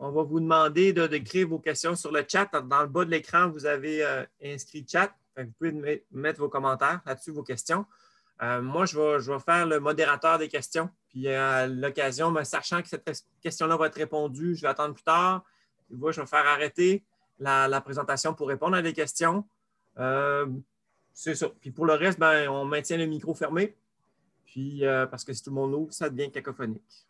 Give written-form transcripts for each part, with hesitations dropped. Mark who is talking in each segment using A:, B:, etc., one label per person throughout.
A: on va vous demander d'écrire vos questions sur le chat. Dans le bas de l'écran, vous avez inscrit chat. Vous pouvez mettre vos commentaires là-dessus, vos questions. Moi, je vais faire le modérateur des questions. Puis à l'occasion, sachant que cette question-là va être répondue, je vais attendre plus tard. Je vais faire arrêter la présentation pour répondre à des questions. C'est ça. Puis pour le reste, on maintient le micro fermé. Puis parce que si tout le monde ouvre, ça devient cacophonique.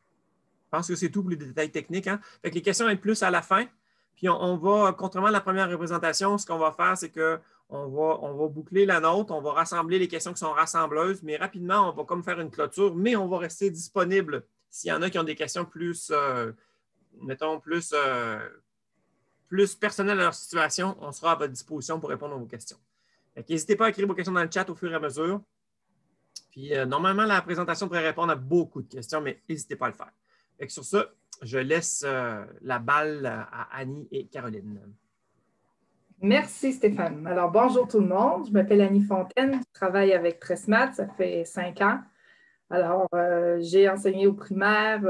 A: Je pense que c'est tout pour les détails techniques. Hein? Fait que les questions vont être plus à la fin. Puis on va, contrairement à la première représentation, ce qu'on va faire, c'est qu'on va boucler la nôtre, on va rassembler les questions qui sont rassembleuses, mais rapidement, on va comme faire une clôture, mais on va rester disponible s'il y en a qui ont des questions plus, mettons, plus personnelles à leur situation, on sera à votre disposition pour répondre à vos questions. N'hésitez pas à écrire vos questions dans le chat au fur et à mesure. Puis normalement, la présentation pourrait répondre à beaucoup de questions, mais n'hésitez pas à le faire. Fait que sur ça, je laisse la balle à Annie et Caroline.
B: Merci Stéphane. Alors, bonjour tout le monde. Je m'appelle Annie Fontaine. Je travaille avec Tresmat. Ça fait 5 ans. Alors, j'ai enseigné au primaire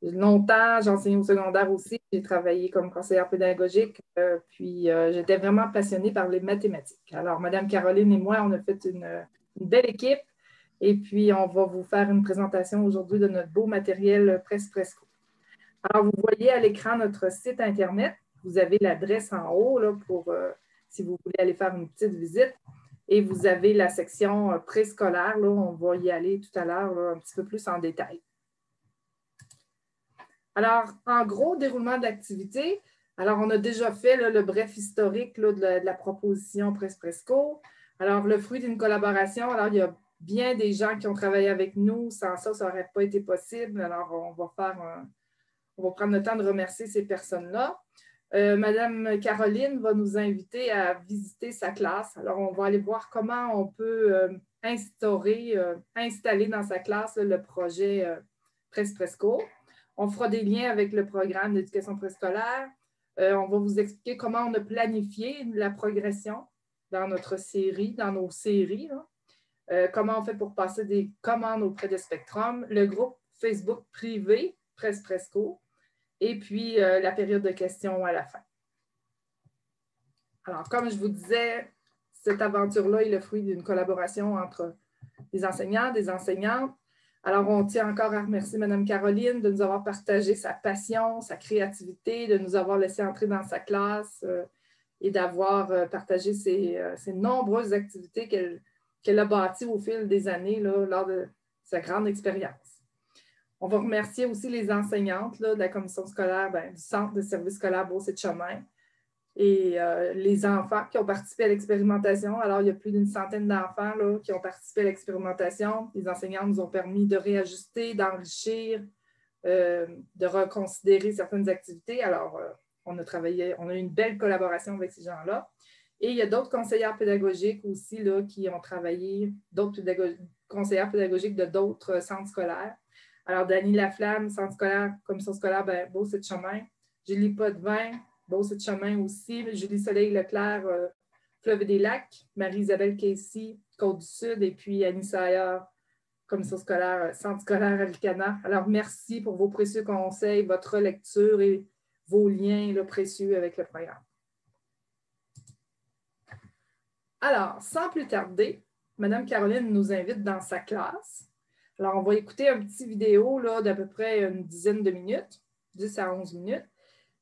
B: longtemps. J'ai enseigné au secondaire aussi. J'ai travaillé comme conseillère pédagogique. Puis, j'étais vraiment passionnée par les mathématiques. Alors, Madame Caroline et moi, on a fait une belle équipe. Et puis, on va vous faire une présentation aujourd'hui de notre beau matériel Prespresso. Alors, vous voyez à l'écran notre site Internet. Vous avez l'adresse en haut là, pour si vous voulez aller faire une petite visite. Et vous avez la section préscolaire. Là, on va y aller tout à l'heure un petit peu plus en détail. Alors, en gros, déroulement de l'activité. Alors, on a déjà fait là, le bref historique là, de la proposition Prespresso. Alors, le fruit d'une collaboration. Alors, il y a bien des gens qui ont travaillé avec nous. Sans ça, ça n'aurait pas été possible. Alors, on va prendre le temps de remercier ces personnes-là. Madame Caroline va nous inviter à visiter sa classe. Alors, on va aller voir comment on peut installer dans sa classe le projet Prespresso. On fera des liens avec le programme d'éducation préscolaire. On va vous expliquer comment on a planifié la progression dans notre série, dans nos séries. Comment on fait pour passer des commandes auprès de Spectrum, le groupe Facebook privé Prespresso, et puis la période de questions à la fin. Alors, comme je vous disais, cette aventure-là est le fruit d'une collaboration entre des enseignants, des enseignantes. Alors, on tient encore à remercier Mme Caroline de nous avoir partagé sa passion, sa créativité, de nous avoir laissé entrer dans sa classe et d'avoir partagé ces nombreuses activités qu'elle a bâties au fil des années là, lors de sa grande expérience. On va remercier aussi les enseignantes là, de la commission scolaire, du Centre de services scolaires Beauce-et-Chemin et les enfants qui ont participé à l'expérimentation. Alors, il y a plus d'une centaine d'enfants qui ont participé à l'expérimentation. Les enseignants nous ont permis de réajuster, d'enrichir, de reconsidérer certaines activités. Alors, on a eu une belle collaboration avec ces gens-là. Et il y a d'autres conseillères pédagogiques aussi là, qui ont travaillé, d'autres conseillères pédagogiques de d'autres centres scolaires. Alors, Dany Laflamme, centre scolaire, commission scolaire, Beauce-et-Chemin. Julie Potvin, Beauce-et-Chemin aussi. Julie Soleil-Leclerc, Fleuve-des-Lacs. Marie-Isabelle Casey, Côte-du-Sud. Et puis Annie Sayer, commission scolaire, centre scolaire Alicana. Alors, merci pour vos précieux conseils, votre lecture et vos liens là, précieux avec le programme. Alors, sans plus tarder, Mme Caroline nous invite dans sa classe. Alors, on va écouter un petit vidéo d'à peu près une dizaine de minutes, 10 à 11 minutes.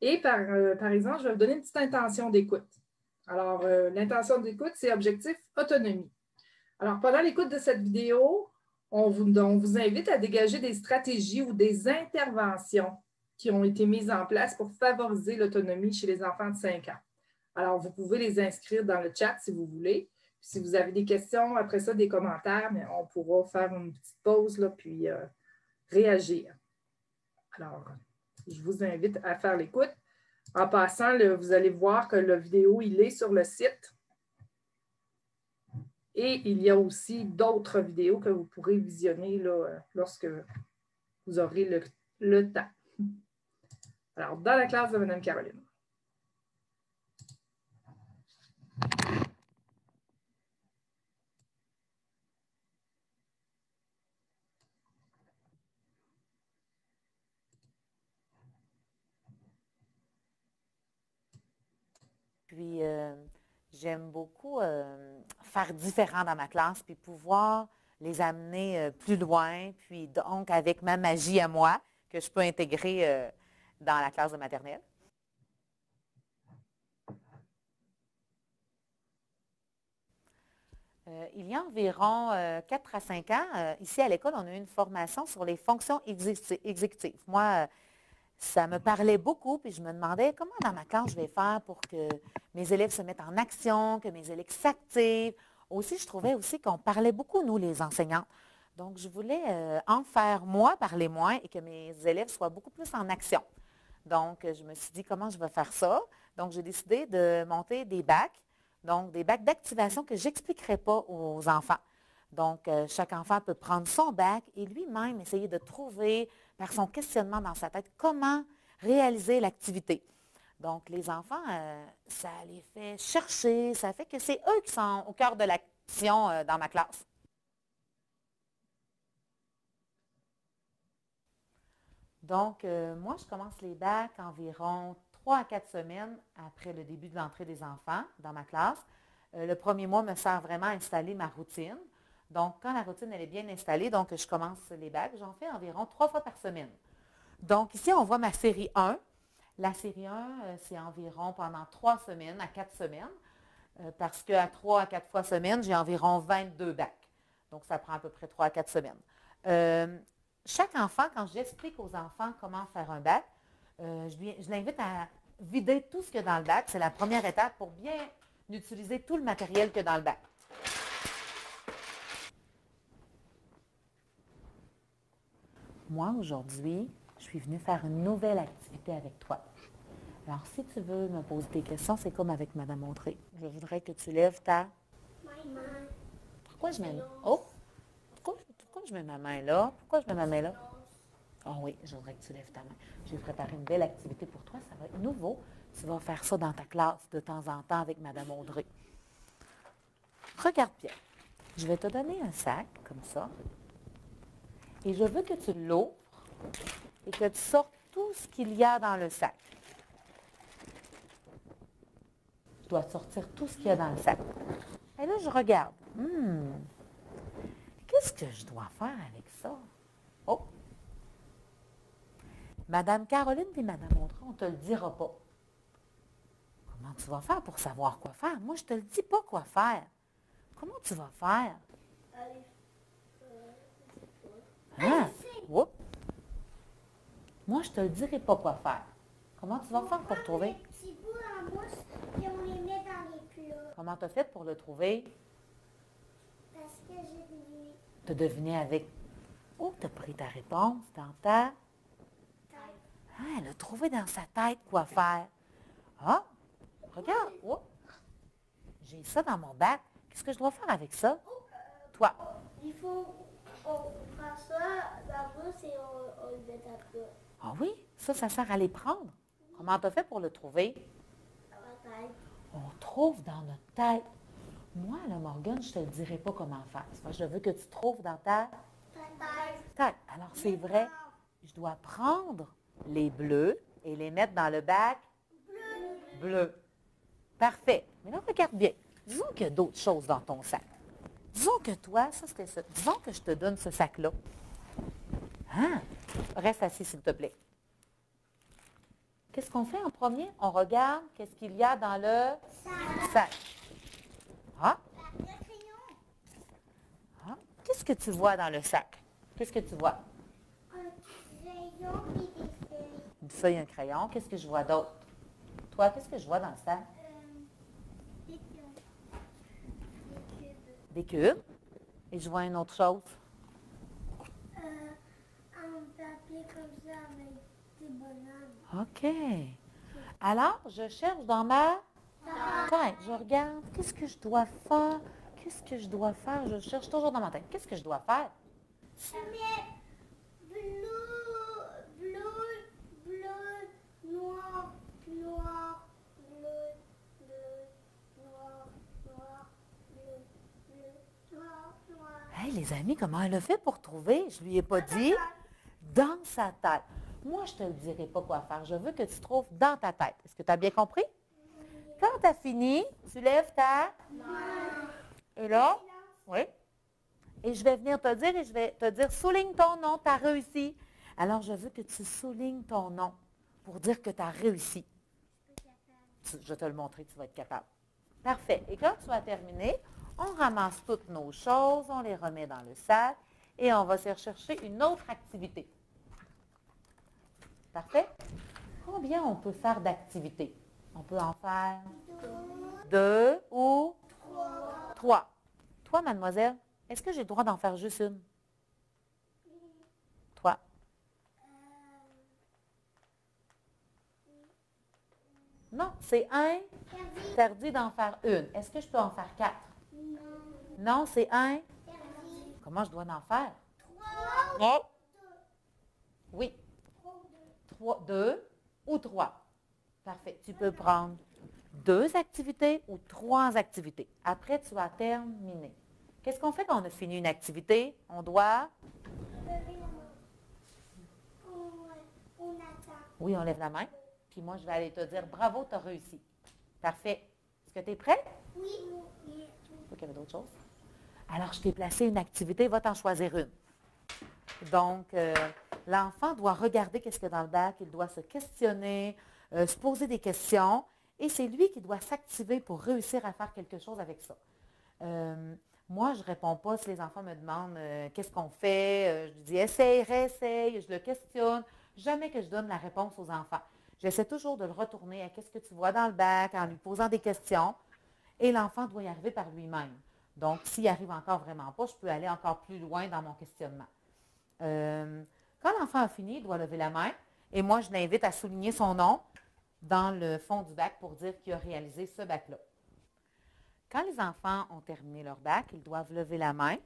B: Et par exemple, je vais vous donner une petite intention d'écoute. Alors, l'intention d'écoute, c'est objectif autonomie. Alors, pendant l'écoute de cette vidéo, on vous invite à dégager des stratégies ou des interventions qui ont été mises en place pour favoriser l'autonomie chez les enfants de 5 ans. Alors, vous pouvez les inscrire dans le chat si vous voulez. Puis, si vous avez des questions, après ça, des commentaires, mais on pourra faire une petite pause, là, puis réagir. Alors, je vous invite à faire l'écoute. En passant, vous allez voir que la vidéo, il est sur le site. Et il y a aussi d'autres vidéos que vous pourrez visionner là, lorsque vous aurez le temps. Alors, dans la classe de Mme Caroline.
C: Puis, j'aime beaucoup faire différent dans ma classe, puis pouvoir les amener plus loin, puis donc avec ma magie à moi, que je peux intégrer dans la classe de maternelle. Il y a environ 4 à 5 ans, ici à l'école, on a eu une formation sur les fonctions exécutives. Moi, ça me parlait beaucoup, puis je me demandais comment dans ma classe je vais faire pour que mes élèves se mettent en action, que mes élèves s'activent. Aussi, je trouvais aussi qu'on parlait beaucoup, nous, les enseignants. Donc, je voulais en faire moi, parler moins, et que mes élèves soient beaucoup plus en action. Donc, je me suis dit, comment je vais faire ça? Donc, j'ai décidé de monter des bacs, donc des bacs d'activation que je n'expliquerai pas aux enfants. Donc, chaque enfant peut prendre son bac et lui-même essayer de trouver, par son questionnement dans sa tête, comment réaliser l'activité. Donc, les enfants, ça les fait chercher, ça fait que c'est eux qui sont au cœur de l'action dans ma classe. Donc, moi, je commence les bacs environ 3 à 4 semaines après le début de l'entrée des enfants dans ma classe. Le premier mois me sert vraiment à installer ma routine. Donc, quand la routine elle est bien installée, donc je commence les bacs, j'en fais environ 3 fois par semaine. Donc, ici, on voit ma série 1. La série 1, c'est environ pendant 3 semaines à 4 semaines, parce qu'à 3 à 4 fois semaine, j'ai environ 22 bacs. Donc, ça prend à peu près 3 à 4 semaines. Chaque enfant, quand j'explique aux enfants comment faire un bac, je l'invite à vider tout ce qu'il y a dans le bac. C'est la première étape pour bien utiliser tout le matériel qu'il y a dans le bac. Moi, aujourd'hui, je suis venue faire une nouvelle activité avec toi. Alors, si tu veux me poser des questions, c'est comme avec Mme Audrey. Je voudrais que tu lèves ta... Pourquoi je mets... Oh! Pourquoi je mets ma main là? Pourquoi je mets ma main là? Oh oui, je voudrais que tu lèves ta main. J'ai préparé une belle activité pour toi. Ça va être nouveau. Tu vas faire ça dans ta classe de temps en temps avec Mme Audrey. Regarde bien. Je vais te donner un sac, comme ça. Et je veux que tu l'ouvres et que tu sortes tout ce qu'il y a dans le sac. Tu dois sortir tout ce qu'il y a dans le sac. Et là, je regarde. Qu'est-ce que je dois faire avec ça? Oh! Madame Caroline et Madame Audrey, on ne te le dira pas. Comment tu vas faire pour savoir quoi faire? Moi, je ne te le dis pas quoi faire. Comment tu vas faire? Hein? Oups. Moi, je ne te le dirai pas quoi faire. Comment tu vas faire pour trouver?
D: Des petits bouts en mousse et on les met dans les plats.
C: Comment tu as fait pour le trouver?
D: Parce que j'ai deviné.
C: Tu as deviné avec... Oh, tu as pris ta réponse dans ta... Ah, elle a trouvé dans sa tête quoi faire. Ah, regarde. Oh. J'ai ça dans mon bac. Qu'est-ce que je dois faire avec ça? Toi.
D: Il faut prendre ça dans la mousse et on le met dans le plat.
C: Ah oui, ça sert à les prendre. Comment tu as fait pour le trouver?
D: Dans la tête.
C: On trouve dans notre tête. Moi, là, Morgane, je ne te le dirai pas comment faire. Parce que je veux que tu trouves dans ta tête. Alors, c'est vrai, je dois prendre les bleus et les mettre dans le bac bleu. Parfait. Mais là, regarde bien. Disons qu'il y a d'autres choses dans ton sac. Disons que toi, ça c'était ça. Disons que je te donne ce sac-là. Hein? Reste assis, s'il te plaît. Qu'est-ce qu'on fait en premier? On regarde qu'est-ce qu'il y a dans le sac. Ah? Ah? Qu'est-ce que tu vois dans le sac? Qu'est-ce que tu vois?
D: Un crayon et des feuilles.
C: Une feuille, un crayon. Qu'est-ce que je vois d'autre? Toi, qu'est-ce que je vois dans le sac?
D: Des cubes.
C: Des cubes. Et je vois une autre chose.
D: Un papier comme ça avec des bananes.
C: OK. Alors, je cherche dans ma tête. Je regarde. Qu'est-ce que je dois faire? Qu'est-ce que je dois faire? Je cherche toujours dans ma tête. Qu'est-ce que je dois faire?
D: Mais bleu, noir, noir, bleu, noir, bleu, noir.
C: Hey, les amis, comment elle a fait pour trouver? Je lui ai pas dit. Dans sa tête. Moi, je ne te le dirai pas quoi faire. Je veux que tu trouves dans ta tête. Est-ce que tu as bien compris? quand tu as fini, tu lèves ta main. Et là, oui. Et je vais venir te dire et je vais te dire, souligne ton nom, tu as réussi. Alors, je veux que tu soulignes ton nom pour dire que tu as réussi. Je vais te le montrer, tu vas être capable. Parfait. Et quand tu as terminé, on ramasse toutes nos choses, on les remet dans le sac et on va se rechercher une autre activité. Parfait? Combien on peut faire d'activités? On peut en faire 2 ou 3. Toi, mademoiselle, est-ce que j'ai le droit d'en faire juste une? Toi? Non, c'est interdit d'en faire une. Est-ce que je peux en faire 4? Non, c'est Comment je dois en faire? 3. Non. Oui. 2 ou 3. Parfait. Tu peux prendre 2 activités ou 3 activités. Après, tu as terminé. Qu'est-ce qu'on fait quand on a fini une activité? On doit?
D: On attend.
C: Oui, on lève la main. Puis moi, je vais aller te dire bravo, tu as réussi. Parfait. Est-ce que tu es prêt?
D: Oui.
C: Il y avait d'autres choses. Alors, je t'ai placé une activité, va t'en choisir une. Donc, l'enfant doit regarder qu'est-ce qu'il y a dans le bac, il doit se questionner, se poser des questions, et c'est lui qui doit s'activer pour réussir à faire quelque chose avec ça. Moi, je ne réponds pas si les enfants me demandent qu'est-ce qu'on fait. Je lui dis essaye, réessaye, je le questionne. Jamais que je donne la réponse aux enfants. J'essaie toujours de le retourner à qu'est-ce que tu vois dans le bac en lui posant des questions. Et l'enfant doit y arriver par lui-même. Donc, s'il arrive encore vraiment pas, je peux aller encore plus loin dans mon questionnement. Quand l'enfant a fini, il doit lever la main. Et moi, je l'invite à souligner son nom dans le fond du bac pour dire qu'il a réalisé ce bac-là. Quand les enfants ont terminé leur bac, ils doivent lever la main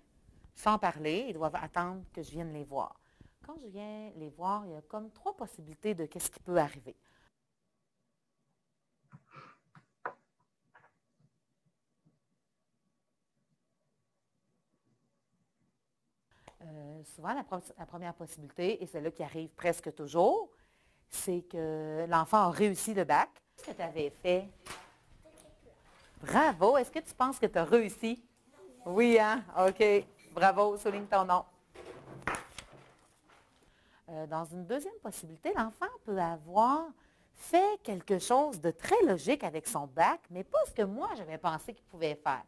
C: sans parler. Ils doivent attendre que je vienne les voir. Quand je viens les voir, il y a comme 3 possibilités de qu'est-ce qui peut arriver. Souvent, la première possibilité, et celle-là qui arrive presque toujours, c'est que l'enfant a réussi le bac. Qu'est-ce que tu avais fait? Bravo! Est-ce que tu penses que tu as réussi? Oui, hein? OK. Bravo, souligne ton nom. Dans une deuxième possibilité, l'enfant peut avoir fait quelque chose de très logique avec son bac, mais pas ce que moi j'avais pensé qu'il pouvait faire.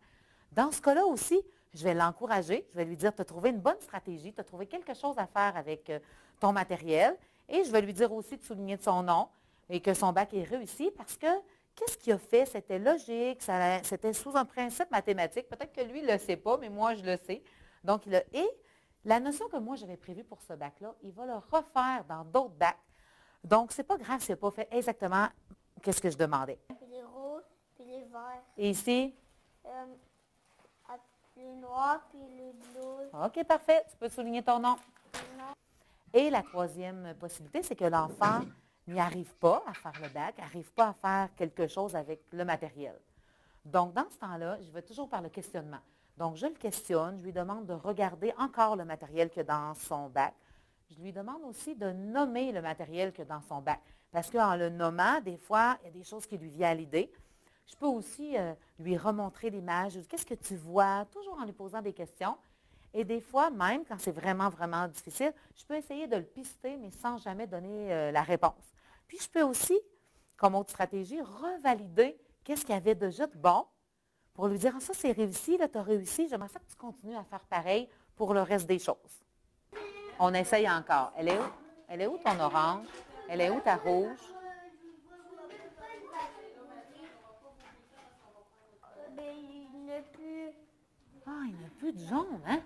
C: Dans ce cas-là aussi, je vais l'encourager, je vais lui dire, tu as trouvé une bonne stratégie, tu as trouvé quelque chose à faire avec ton matériel, et je vais lui dire aussi de souligner de son nom et que son bac est réussi parce que qu'est-ce qu'il a fait? C'était logique, c'était sous un principe mathématique. Peut-être que lui ne le sait pas, mais moi, je le sais. Donc, et la notion que moi, j'avais prévue pour ce bac-là, il va le refaire dans d'autres bacs. Donc, ce n'est pas grave s'il n'a pas fait exactement qu'est-ce que je demandais.
D: Puis les rouges, puis les verts.
C: Et ici?
D: Les noirs, puis les bleus.
C: OK, parfait. Tu peux souligner ton nom.
D: Non.
C: Et la troisième possibilité, c'est que l'enfant n'y arrive pas à faire le bac, n'arrive pas à faire quelque chose avec le matériel. Donc, dans ce temps-là, je vais toujours par le questionnement. Donc, je le questionne, je lui demande de regarder encore le matériel qu'il y a dans son bac. Je lui demande aussi de nommer le matériel qu'il y a dans son bac. Parce qu'en le nommant, des fois, il y a des choses qui lui viennent à l'idée. Je peux aussi lui remontrer l'image. Qu'est-ce que tu vois? Toujours en lui posant des questions. Et des fois, même quand c'est vraiment, vraiment difficile, je peux essayer de le pister, mais sans jamais donner la réponse. Puis, je peux aussi, comme autre stratégie, revalider qu'est-ce qu'il y avait déjà de bon pour lui dire, ah, ça, c'est réussi, là, tu as réussi. J'aimerais ça que tu continues à faire pareil pour le reste des choses. On essaye encore. Elle est où? Elle est où ton orange? Elle est où ta rouge?
D: Mais il n'y a plus.
C: Ah, il n'y a plus de jaune, hein?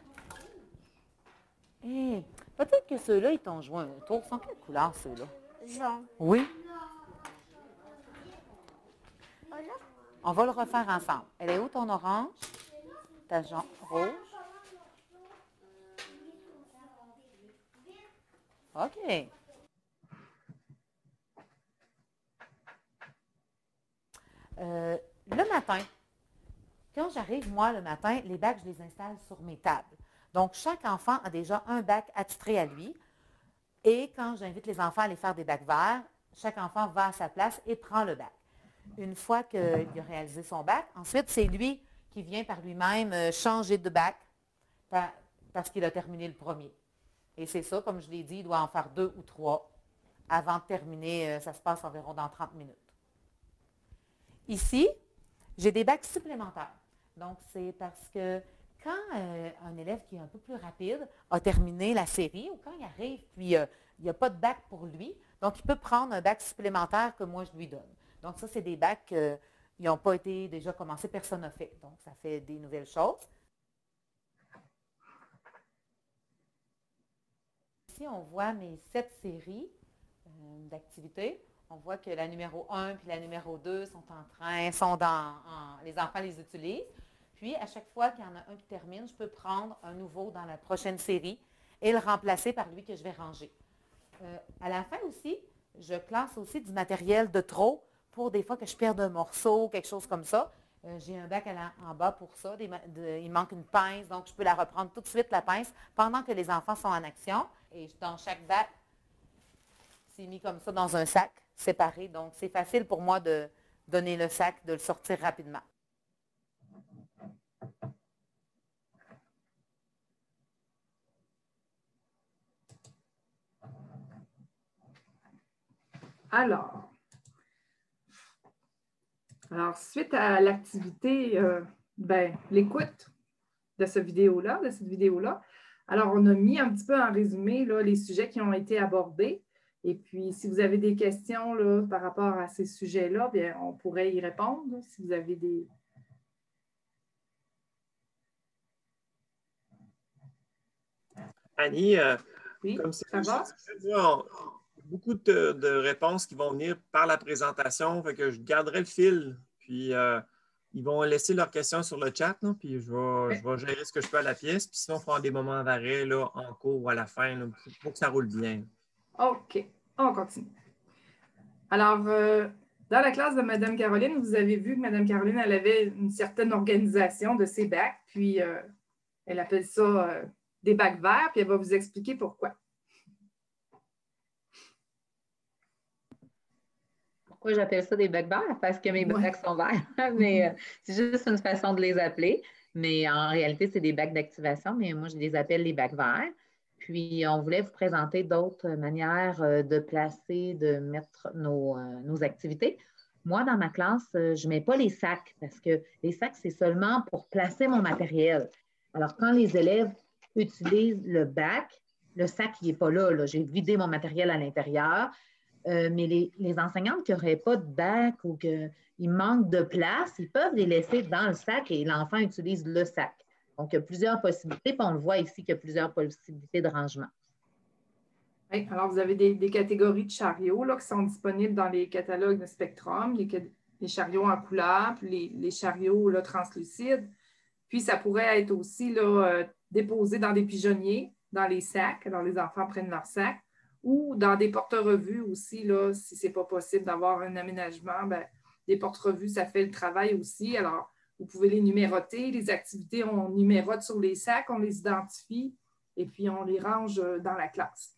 C: Et peut-être que ceux-là, ils t'ont joué un tour. Ils sont quelle couleur, ceux-là?
D: Jaune.
C: Oui.
D: Voilà.
C: On va le refaire ensemble. Elle est où ton orange? Ta jaune, rouge? OK. Le matin, quand j'arrive, moi, le matin, les bacs, je les installe sur mes tables. Donc, chaque enfant a déjà un bac attitré à lui. Et quand j'invite les enfants à aller faire des bacs verts, chaque enfant va à sa place et prend le bac. une fois qu'il a réalisé son bac. Ensuite, c'est lui qui vient par lui-même changer de bac parce qu'il a terminé le premier. Et c'est ça, comme je l'ai dit, il doit en faire 2 ou 3 avant de terminer. Ça se passe environ dans 30 minutes. Ici, j'ai des bacs supplémentaires. Donc, c'est parce que quand un élève qui est un peu plus rapide a terminé la série ou quand il arrive puis il n'y a pas de bac pour lui, donc il peut prendre un bac supplémentaire que moi je lui donne. Donc, ça, c'est des bacs qui n'ont pas été déjà commencés, personne n'a fait. Donc, ça fait des nouvelles choses. Ici, on voit mes 7 séries d'activités. On voit que la numéro 1 puis la numéro 2 les enfants les utilisent. Puis, à chaque fois qu'il y en a un qui termine, je peux prendre un nouveau dans la prochaine série et le remplacer par lui que je vais ranger. À la fin aussi, je classe aussi du matériel de trop pour des fois que je perde un morceau, quelque chose comme ça. J'ai un bac en bas pour ça. Il manque une pince, donc je peux la reprendre tout de suite, la pince, pendant que les enfants sont en action. Et dans chaque bac, c'est mis comme ça dans un sac séparé. Donc, c'est facile pour moi de donner le sac, de le sortir rapidement.
B: Alors, suite à l'activité, l'écoute de cette vidéo-là, alors on a mis un petit peu en résumé là, les sujets qui ont été abordés. Et puis, si vous avez des questions là, par rapport à ces sujets-là, bien, on pourrait y répondre si vous avez des...
A: Annie,
B: oui,
A: comme c'est
B: ça va?
A: beaucoup de réponses qui vont venir par la présentation, fait que je garderai le fil, puis ils vont laisser leurs questions sur le chat, là, puis je vais gérer ce que je peux à la pièce, puis sinon, on fera des moments d'arrêt là, en cours ou à la fin là, pour que ça roule bien.
B: OK, on continue. Alors, dans la classe de Mme Caroline, vous avez vu que Mme Caroline, elle avait une certaine organisation de ses bacs, puis elle appelle ça des bacs verts, puis elle va vous expliquer pourquoi.
E: Pourquoi j'appelle ça des bacs verts? Parce que mes bacs sont verts, mais c'est juste une façon de les appeler. Mais en réalité, c'est des bacs d'activation, mais moi, je les appelle les bacs verts. Puis, on voulait vous présenter d'autres manières de placer, de mettre nos activités. Moi, dans ma classe, je ne mets pas les sacs parce que les sacs, c'est seulement pour placer mon matériel. Alors, quand les élèves utilisent le bac, le sac, il n'est pas là. J'ai vidé mon matériel à l'intérieur. Mais les enseignantes qui n'auraient pas de bac ou qu'il manque de place, ils peuvent les laisser dans le sac et l'enfant utilise le sac. Donc, il y a plusieurs possibilités, puis on le voit ici qu'il y a plusieurs possibilités de rangement.
B: Oui, alors vous avez des catégories de chariots là, qui sont disponibles dans les catalogues de Spectrum, les chariots en couleur, puis les chariots là, translucides. Puis, ça pourrait être aussi là, déposé dans des pigeonniers, dans les sacs. Alors, les enfants prennent leur sac. Ou dans des porte-revues aussi, là, si ce n'est pas possible d'avoir un aménagement, bien, des porte-revues, ça fait le travail aussi. Alors, vous pouvez les numéroter. Les activités, on numérote sur les sacs, on les identifie et puis on les range dans la classe.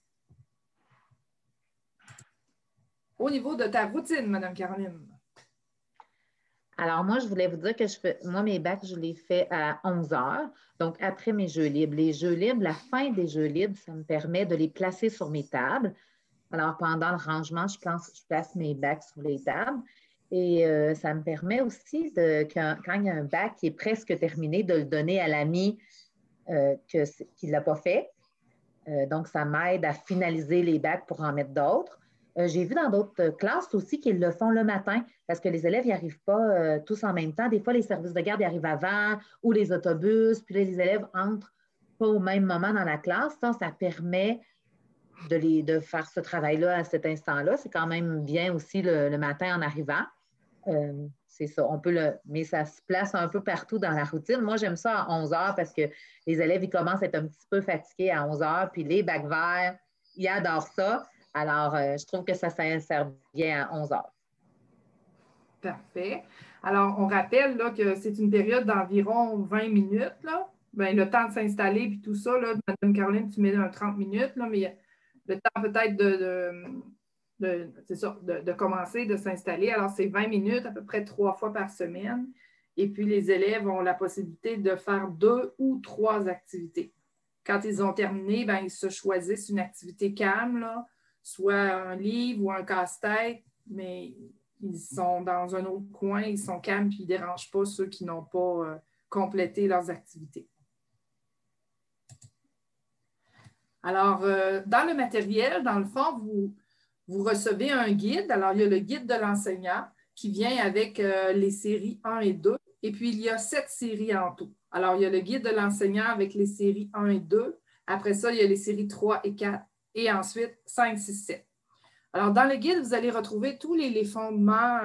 B: Au niveau de ta routine, Mme Caroline.
E: Alors, moi, je voulais vous dire que moi, mes bacs, je les fais à 11 heures, donc après mes jeux libres. Les jeux libres, la fin des jeux libres, ça me permet de les placer sur mes tables. Alors, pendant le rangement, je place mes bacs sur les tables. Et ça me permet aussi, quand il y a un bac qui est presque terminé, de le donner à l'ami qui ne l'a pas fait. Donc, ça m'aide à finaliser les bacs pour en mettre d'autres. J'ai vu dans d'autres classes aussi qu'ils le font le matin parce que les élèves n'y arrivent pas tous en même temps. Des fois, les services de garde y arrivent avant ou les autobus, puis là, les élèves entrent pas au même moment dans la classe. Ça permet de faire ce travail-là à cet instant-là. C'est quand même bien aussi le matin en arrivant. C'est ça, mais ça se place un peu partout dans la routine. Moi, j'aime ça à 11 heures parce que les élèves, ils commencent à être un petit peu fatigués à 11 heures, puis les bacs verts, ils adorent ça. Alors, je trouve que ça sert bien à 11 heures.
B: Parfait. Alors, on rappelle là, que c'est une période d'environ 20 minutes. Là. Bien, le temps de s'installer puis tout ça, là, Mme Caroline, tu mets un 30 minutes, là, mais le temps peut-être de c'est ça, de commencer, de s'installer. Alors, c'est 20 minutes, à peu près 3 fois par semaine. Et puis, les élèves ont la possibilité de faire 2 ou 3 activités. Quand ils ont terminé, ben, ils se choisissent une activité calme, là, soit un livre ou un casse-tête, mais ils sont dans un autre coin, ils sont calmes, puis ils ne dérangent pas ceux qui n'ont pas complété leurs activités. Alors, dans le matériel, dans le fond, vous recevez un guide. Alors, il y a le guide de l'enseignant qui vient avec les séries 1 et 2. Et puis, il y a 7 séries en tout. Alors, il y a le guide de l'enseignant avec les séries 1 et 2. Après ça, il y a les séries 3 et 4. Et ensuite, 5, 6, 7. Alors, dans le guide, vous allez retrouver tous les fondements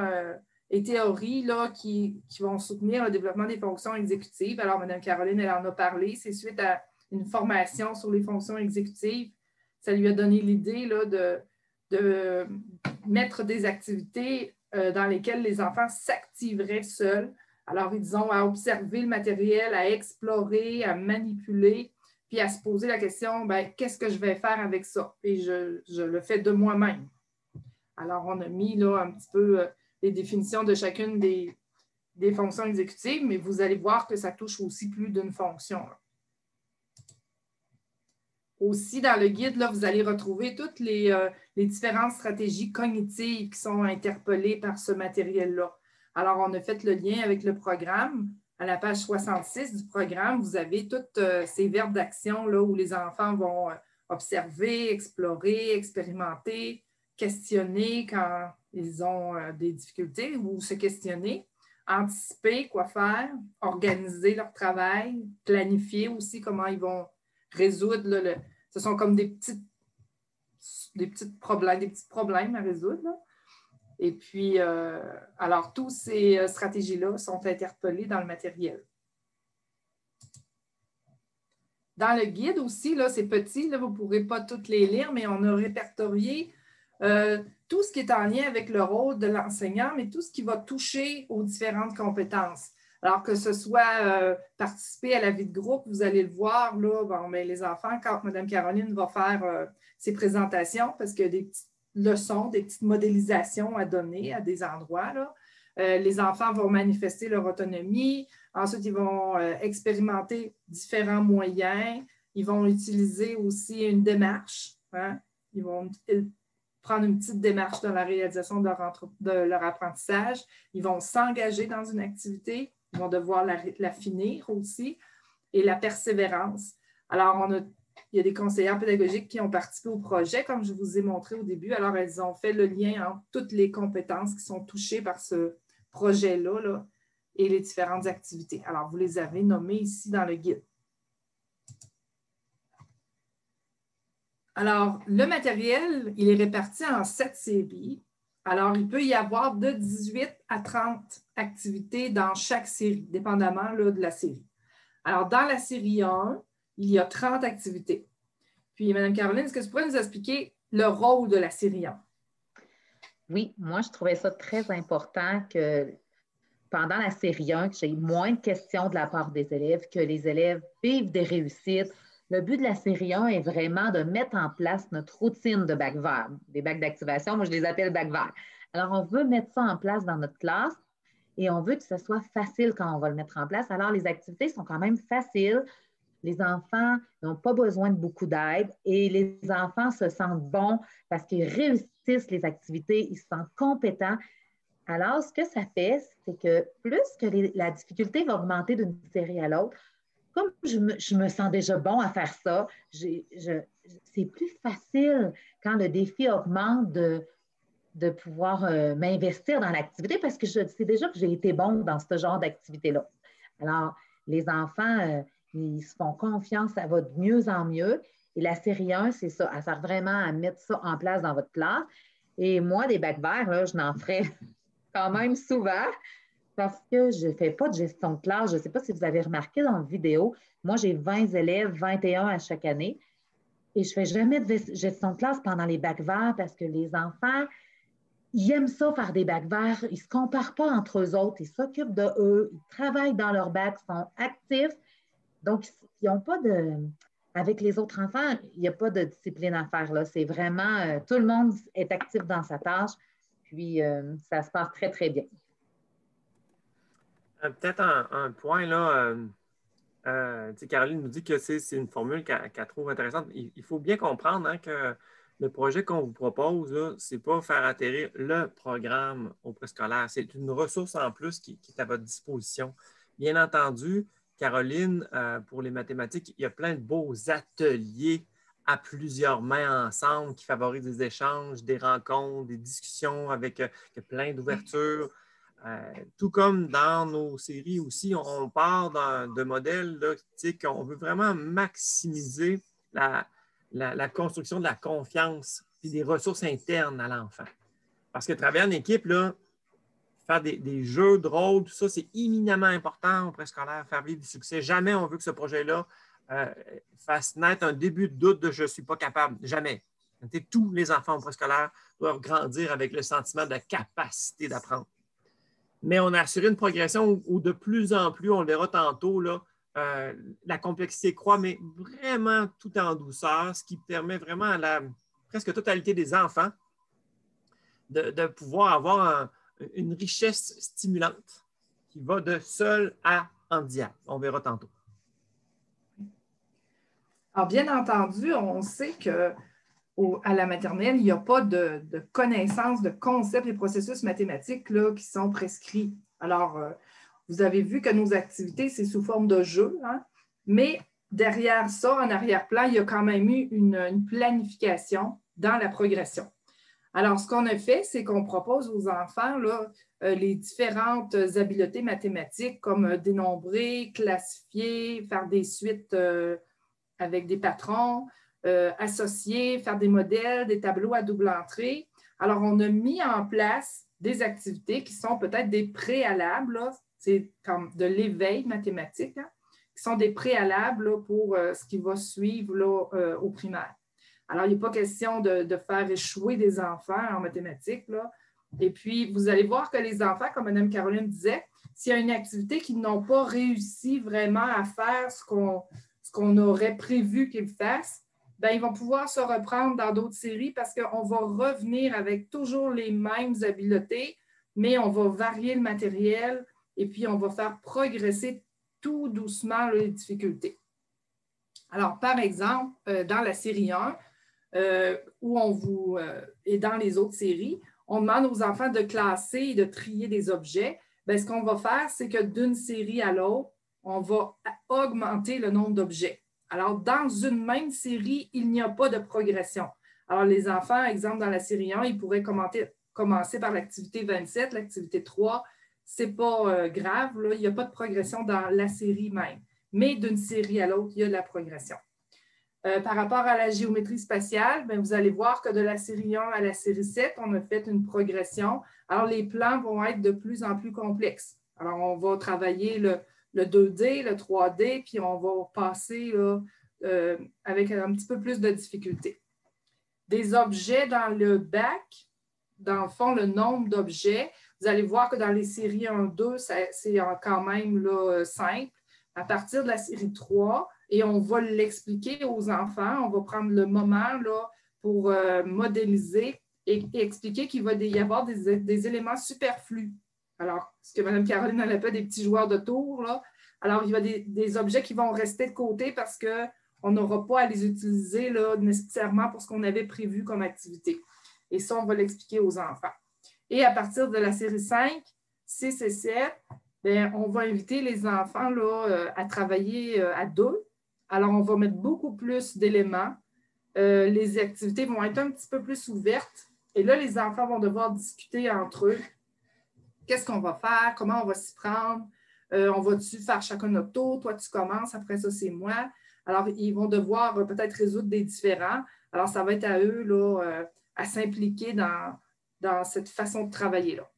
B: et théories là, qui vont soutenir le développement des fonctions exécutives. Alors, Mme Caroline, elle en a parlé. C'est suite à une formation sur les fonctions exécutives. Ça lui a donné l'idée là, de mettre des activités dans lesquelles les enfants s'activeraient seuls. Alors, ils ont à observer le matériel, à explorer, à manipuler, puis à se poser la question, bien, qu'est-ce que je vais faire avec ça? Et je le fais de moi-même. Alors, on a mis là un petit peu les définitions de chacune des fonctions exécutives, mais vous allez voir que ça touche aussi plus d'une fonction. Là. Aussi, dans le guide, là, vous allez retrouver toutes les différentes stratégies cognitives qui sont interpellées par ce matériel-là. Alors, on a fait le lien avec le programme. À la page 66 du programme, vous avez toutes ces verbes d'action là, où les enfants vont observer, explorer, expérimenter, questionner quand ils ont des difficultés ou se questionner, anticiper quoi faire, organiser leur travail, planifier aussi comment ils vont résoudre. Là, ce sont comme des petits problèmes à résoudre. Là. Et puis, alors, toutes ces stratégies-là sont interpellées dans le matériel. Dans le guide aussi, là, c'est petit, là, vous ne pourrez pas toutes les lire, mais on a répertorié tout ce qui est en lien avec le rôle de l'enseignant, mais tout ce qui va toucher aux différentes compétences. Alors que ce soit participer à la vie de groupe, vous allez le voir, là, bon, mais les enfants, quand Mme Caroline va faire ses présentations, parce qu'il y a des petites leçons, des petites modélisations à donner à des endroits, là. Les enfants vont manifester leur autonomie. Ensuite, ils vont expérimenter différents moyens. Ils vont utiliser aussi une démarche. Hein? Ils vont prendre une petite démarche dans la réalisation de leur apprentissage. Ils vont s'engager dans une activité. Ils vont devoir la finir aussi. Et la persévérance. Alors, il y a des conseillères pédagogiques qui ont participé au projet, comme je vous ai montré au début. Alors, elles ont fait le lien entre toutes les compétences qui sont touchées par ce projet-là là, et les différentes activités. Alors, vous les avez nommées ici dans le guide. Alors, le matériel, il est réparti en 7 séries. Alors, il peut y avoir de 18 à 30 activités dans chaque série, dépendamment là, de la série. Alors, dans la série 1, il y a 30 activités. Puis, Mme Caroline, est-ce que tu pourrais nous expliquer le rôle de la série 1?
E: Oui, moi, je trouvais ça très important que pendant la série 1, que j'ai moins de questions de la part des élèves, que les élèves vivent des réussites. Le but de la série 1 est vraiment de mettre en place notre routine de bac vert, des bacs d'activation. Moi, je les appelle bac vert. Alors, on veut mettre ça en place dans notre classe et on veut que ce soit facile quand on va le mettre en place. Alors, les activités sont quand même faciles. Les enfants n'ont pas besoin de beaucoup d'aide et les enfants se sentent bons parce qu'ils réussissent les activités, ils se sentent compétents. Alors, ce que ça fait, c'est que plus que la difficulté va augmenter d'une série à l'autre, comme je me sens déjà bon à faire ça, c'est plus facile quand le défi augmente de pouvoir m'investir dans l'activité parce que je sais déjà que j'ai été bon dans ce genre d'activité-là. Alors, les enfants, ils se font confiance, ça va de mieux en mieux. Et la série 1, c'est ça, elle sert vraiment à mettre ça en place dans votre classe. Et moi, des bacs verts, là, je n'en ferai quand même souvent parce que je ne fais pas de gestion de classe. Je ne sais pas si vous avez remarqué dans la vidéo, moi, j'ai 20 élèves, 21 à chaque année. Et je ne fais jamais de gestion de classe pendant les bacs verts parce que les enfants, ils aiment ça faire des bacs verts. Ils ne se comparent pas entre eux autres. Ils s'occupent d'eux. Ils travaillent dans leur bac, sont actifs. Donc, ils n'ont pas avec les autres enfants, il n'y a pas de discipline à faire, là. C'est vraiment, tout le monde est actif dans sa tâche, puis ça se passe très, très bien.
A: Peut-être un point, là, Caroline nous dit que c'est une formule qu'elle trouve intéressante. Il faut bien comprendre hein, que le projet qu'on vous propose, ce n'est pas faire atterrir le programme au préscolaire. C'est une ressource en plus qui est à votre disposition. Bien entendu, Caroline, pour les mathématiques, il y a plein de beaux ateliers à plusieurs mains ensemble qui favorisent des échanges, des rencontres, des discussions avec plein d'ouvertures. Tout comme dans nos séries aussi, on part de modèles là, qu'on veut vraiment maximiser la construction de la confiance et des ressources internes à l'enfant. Parce que travailler en équipe, là, faire des jeux de rôle, tout ça, c'est éminemment important au préscolaire, faire vivre du succès. Jamais on veut que ce projet-là fasse naître un début de doute de « je ne suis pas capable ». Jamais. Tous les enfants au préscolaire doivent grandir avec le sentiment de capacité d'apprendre. Mais on a assuré une progression où de plus en plus, on le verra tantôt, là, la complexité croît, mais vraiment tout en douceur, ce qui permet vraiment à la presque totalité des enfants de pouvoir avoir une richesse stimulante qui va de seul à endiable. On verra tantôt.
B: Alors, bien entendu, on sait que à la maternelle, il n'y a pas de connaissances, de concepts et processus mathématiques là, qui sont prescrits. Alors, vous avez vu que nos activités, c'est sous forme de jeu, hein? Mais derrière ça, en arrière-plan, il y a quand même eu une planification dans la progression. Alors, ce qu'on a fait, c'est qu'on propose aux enfants là, les différentes habiletés mathématiques comme dénombrer, classifier, faire des suites avec des patrons, associer, faire des modèles, des tableaux à double entrée. Alors, on a mis en place des activités qui sont peut-être des préalables, c'est comme de l'éveil mathématique, hein, qui sont des préalables là, pour ce qui va suivre là, au primaire. Alors, il n'est pas question de faire échouer des enfants en mathématiques, là. Et puis, vous allez voir que les enfants, comme Mme Caroline disait, s'il y a une activité qu'ils n'ont pas réussi vraiment à faire ce qu'on aurait prévu qu'ils fassent, bien, ils vont pouvoir se reprendre dans d'autres séries parce qu'on va revenir avec toujours les mêmes habiletés, mais on va varier le matériel et puis on va faire progresser tout doucement les difficultés. Alors, par exemple, dans la série 1, et dans les autres séries, on demande aux enfants de classer et de trier des objets. Bien, ce qu'on va faire, c'est que d'une série à l'autre, on va augmenter le nombre d'objets. Alors, dans une même série, il n'y a pas de progression. Alors, les enfants, exemple, dans la série 1, ils pourraient commencer par l'activité 27, l'activité 3. Ce n'est pas grave, là, il n'y a pas de progression dans la série même. Mais d'une série à l'autre, il y a de la progression. Par rapport à la géométrie spatiale, bien, vous allez voir que de la série 1 à la série 7, on a fait une progression. Alors, les plans vont être de plus en plus complexes. Alors, on va travailler le 2D, le 3D, puis on va passer là, avec un petit peu plus de difficulté. Des objets dans le bac, dans le fond, le nombre d'objets, vous allez voir que dans les séries 1-2, c'est quand même là, simple. À partir de la série 3, et on va l'expliquer aux enfants, on va prendre le moment là, pour modéliser et expliquer qu'il va y avoir des éléments superflus. Alors, ce que Mme Caroline appelle des petits joueurs de tour, là. Alors, il y a des objets qui vont rester de côté parce qu'on n'aura pas à les utiliser là, nécessairement pour ce qu'on avait prévu comme activité. Et ça, on va l'expliquer aux enfants. Et à partir de la série 5, 6 et 7, bien, on va inviter les enfants là, à travailler à deux. Alors, on va mettre beaucoup plus d'éléments. Les activités vont être un petit peu plus ouvertes. Et là, les enfants vont devoir discuter entre eux. Qu'est-ce qu'on va faire? Comment on va s'y prendre? On va-tu faire chacun notre tour? Toi, tu commences. Après ça, c'est moi. Alors, ils vont devoir peut-être résoudre des différends. Alors, ça va être à eux là, à s'impliquer dans cette façon de travailler-là.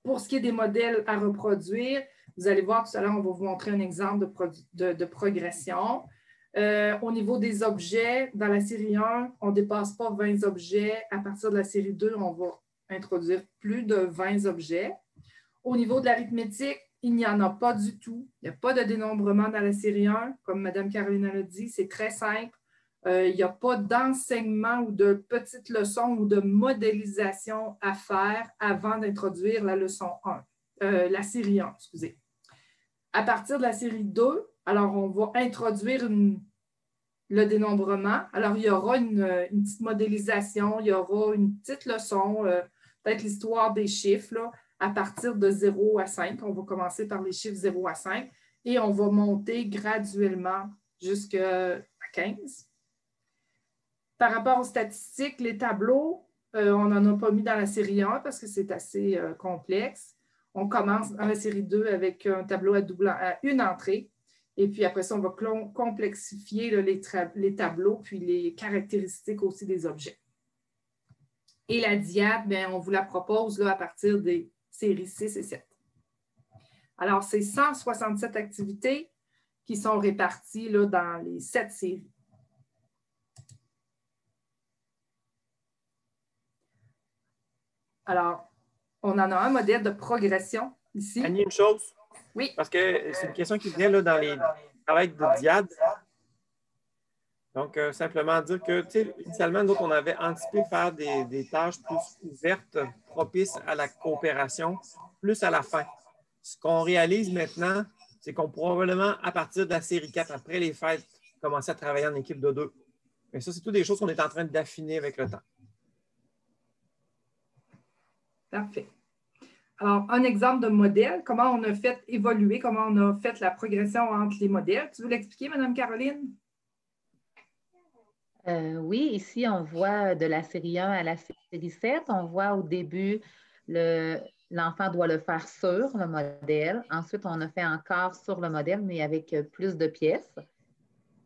B: Pour ce qui est des modèles à reproduire, vous allez voir tout à l'heure, on va vous montrer un exemple de progression. Au niveau des objets, dans la série 1, on ne dépasse pas 20 objets. À partir de la série 2, on va introduire plus de 20 objets. Au niveau de l'arithmétique, il n'y en a pas du tout. Il n'y a pas de dénombrement dans la série 1, comme Mme Caroline l'a dit, c'est très simple. Il n'y a pas d'enseignement ou de petites leçons ou de modélisation à faire avant d'introduire la leçon 1, la série 1, excusez. À partir de la série 2, alors on va introduire le dénombrement. Alors, il y aura une petite modélisation, il y aura une petite leçon, peut-être l'histoire des chiffres, là, à partir de 0 à 5. On va commencer par les chiffres 0 à 5 et on va monter graduellement jusqu'à 15. Par rapport aux statistiques, les tableaux, on n'en a pas mis dans la série 1 parce que c'est assez complexe. On commence dans la série 2 avec un tableau à une entrée. Et puis après ça, on va complexifier là, les tableaux, puis les caractéristiques aussi des objets. Et la diade, bien, on vous la propose là, à partir des séries 6 et 7. Alors, c'est 167 activités qui sont réparties là, dans les 7 séries. Alors, on en a un modèle de progression ici.
A: Annie, une chose.
B: Oui.
A: Parce que c'est une question qui vient là, dans les travails de diade. Donc, simplement dire que, tu sais, initialement, nous autres, on avait anticipé faire des tâches plus ouvertes, propices à la coopération, plus à la fin. Ce qu'on réalise maintenant, c'est qu'on probablement, à partir de la série 4, après les fêtes, commencer à travailler en équipe de 2. Mais ça, c'est toutes des choses qu'on est en train d'affiner avec le temps.
B: Parfait. Alors, un exemple de modèle, comment on a fait évoluer, comment on a fait la progression entre les modèles. Tu veux l'expliquer, Mme Caroline?
E: Oui, ici, on voit de la série 1 à la série 7. On voit au début, l'enfant doit le faire sur le modèle. Ensuite, on a fait encore sur le modèle, mais avec plus de pièces.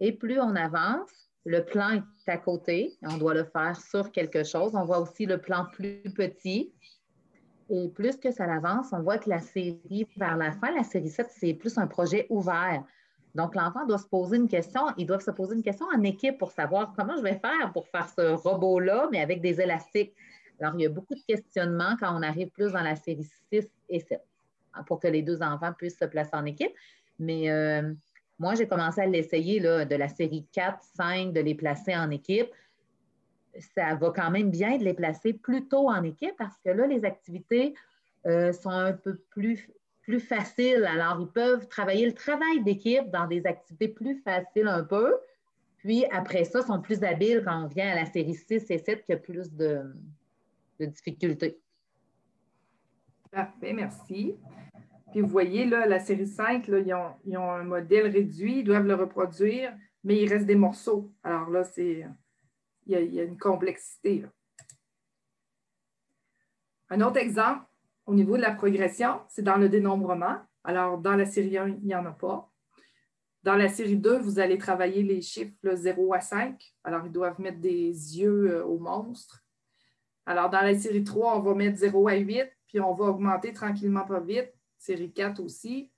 E: Et plus on avance, le plan est à côté. On doit le faire sur quelque chose. On voit aussi le plan plus petit. Et plus que ça avance, on voit que la série, vers la fin, la série 7, c'est plus un projet ouvert. Donc, l'enfant doit se poser une question. Ils doivent se poser une question en équipe pour savoir comment je vais faire pour faire ce robot-là, mais avec des élastiques. Alors, il y a beaucoup de questionnements quand on arrive plus dans la série 6 et 7 pour que les deux enfants puissent se placer en équipe. Mais moi, j'ai commencé à l'essayer de la série 4, 5, de les placer en équipe. Ça va quand même bien de les placer plus tôt en équipe parce que là, les activités sont un peu plus faciles. Alors, ils peuvent travailler le travail d'équipe dans des activités plus faciles un peu. Puis, après ça, ils sont plus habiles quand on vient à la série 6 et 7 qui a plus de difficultés.
B: Parfait, merci. Puis, vous voyez, là, la série 5, là, ils ont un modèle réduit, ils doivent le reproduire, mais il reste des morceaux. Alors là, il y a une complexité. Là. Un autre exemple, au niveau de la progression, c'est dans le dénombrement. Alors, dans la série 1, il n'y en a pas. Dans la série 2, vous allez travailler les chiffres là, 0 à 5. Alors, ils doivent mettre des yeux aux monstres. Alors, dans la série 3, on va mettre 0 à 8, puis on va augmenter tranquillement pas vite. Série 4 aussi.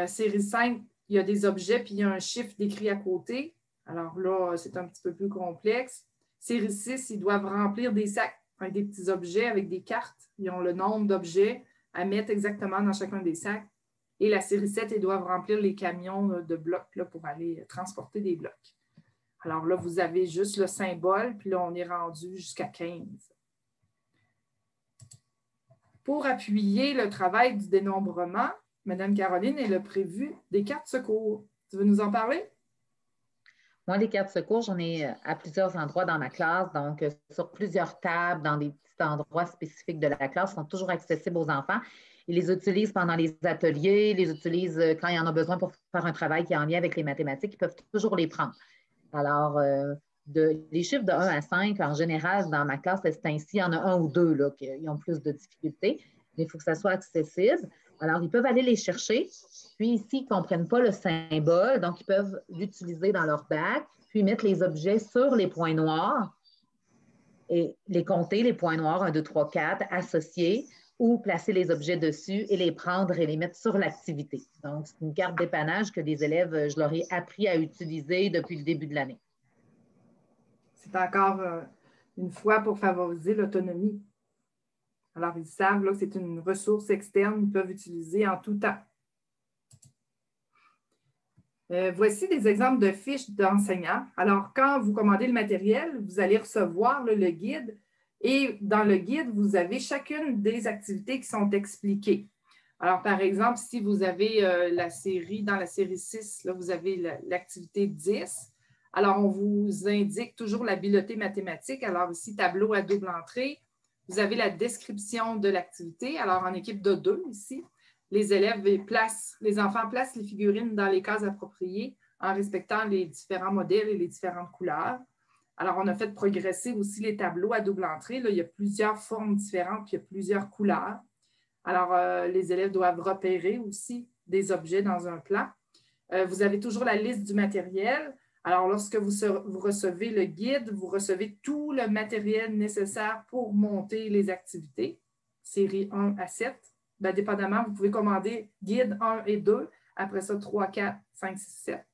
B: Série 5, il y a des objets, puis il y a un chiffre décrit à côté. Alors là, c'est un petit peu plus complexe. Série 6, ils doivent remplir des sacs avec des petits objets, avec des cartes. Ils ont le nombre d'objets à mettre exactement dans chacun des sacs. Et la série 7, ils doivent remplir les camions de blocs là, pour aller transporter des blocs. Alors là, vous avez juste le symbole, puis là, on est rendu jusqu'à 15. Pour appuyer le travail du dénombrement, Mme Caroline, elle a prévu des cartes secours. Tu veux nous en parler?
E: Moi, les cartes secours, j'en ai à plusieurs endroits dans ma classe, donc sur plusieurs tables, dans des petits endroits spécifiques de la classe, sont toujours accessibles aux enfants. Ils les utilisent pendant les ateliers, ils les utilisent quand il y en a besoin pour faire un travail qui est en lien avec les mathématiques, ils peuvent toujours les prendre. Alors, les chiffres de 1 à 5, en général, dans ma classe, c'est ainsi, il y en a un ou deux là, qui ont plus de difficultés, mais il faut que ça soit accessible. Alors, ils peuvent aller les chercher. Puis ici, ils ne comprennent pas le symbole, donc ils peuvent l'utiliser dans leur bac, puis mettre les objets sur les points noirs et les compter, les points noirs, 1, 2, 3, 4, associés, ou placer les objets dessus et les prendre et les mettre sur l'activité. Donc, c'est une carte d'épanage que les élèves, je leur ai appris à utiliser depuis le début de l'année.
B: C'est encore une fois pour favoriser l'autonomie. Alors, ils savent là, que c'est une ressource externe qu'ils peuvent utiliser en tout temps. Voici des exemples de fiches d'enseignants. Alors, quand vous commandez le matériel, vous allez recevoir là, le guide et dans le guide, vous avez chacune des activités qui sont expliquées. Alors, par exemple, si vous avez dans la série 6, là, vous avez l'activité 10. Alors, on vous indique toujours l'habileté mathématique. Alors, ici, tableau à double entrée. Vous avez la description de l'activité. Alors, en équipe de 2 ici. Les enfants placent les figurines dans les cases appropriées en respectant les différents modèles et les différentes couleurs. Alors, on a fait progresser aussi les tableaux à double entrée. Là, il y a plusieurs formes différentes, puis il y a plusieurs couleurs. Alors, les élèves doivent repérer aussi des objets dans un plan. Vous avez toujours la liste du matériel. Alors, lorsque vous recevez le guide, vous recevez tout le matériel nécessaire pour monter les activités, série 1 à 7. Bien, dépendamment, vous pouvez commander guide 1 et 2, après ça 3, 4, 5, 6, 7.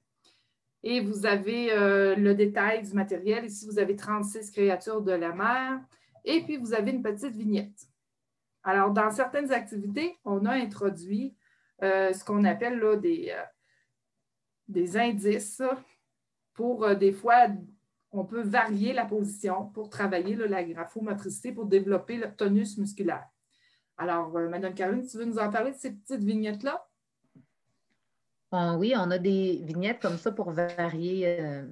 B: Et vous avez le détail du matériel. Ici, vous avez 36 créatures de la mer. Et puis, vous avez une petite vignette. Alors, dans certaines activités, on a introduit ce qu'on appelle là, des indices pour des fois, on peut varier la position pour travailler là, la graphomotricité pour développer le tonus musculaire. Alors, Mme Caroline, tu veux nous en parler de ces petites vignettes-là?
E: Oui, on a des vignettes comme ça pour varier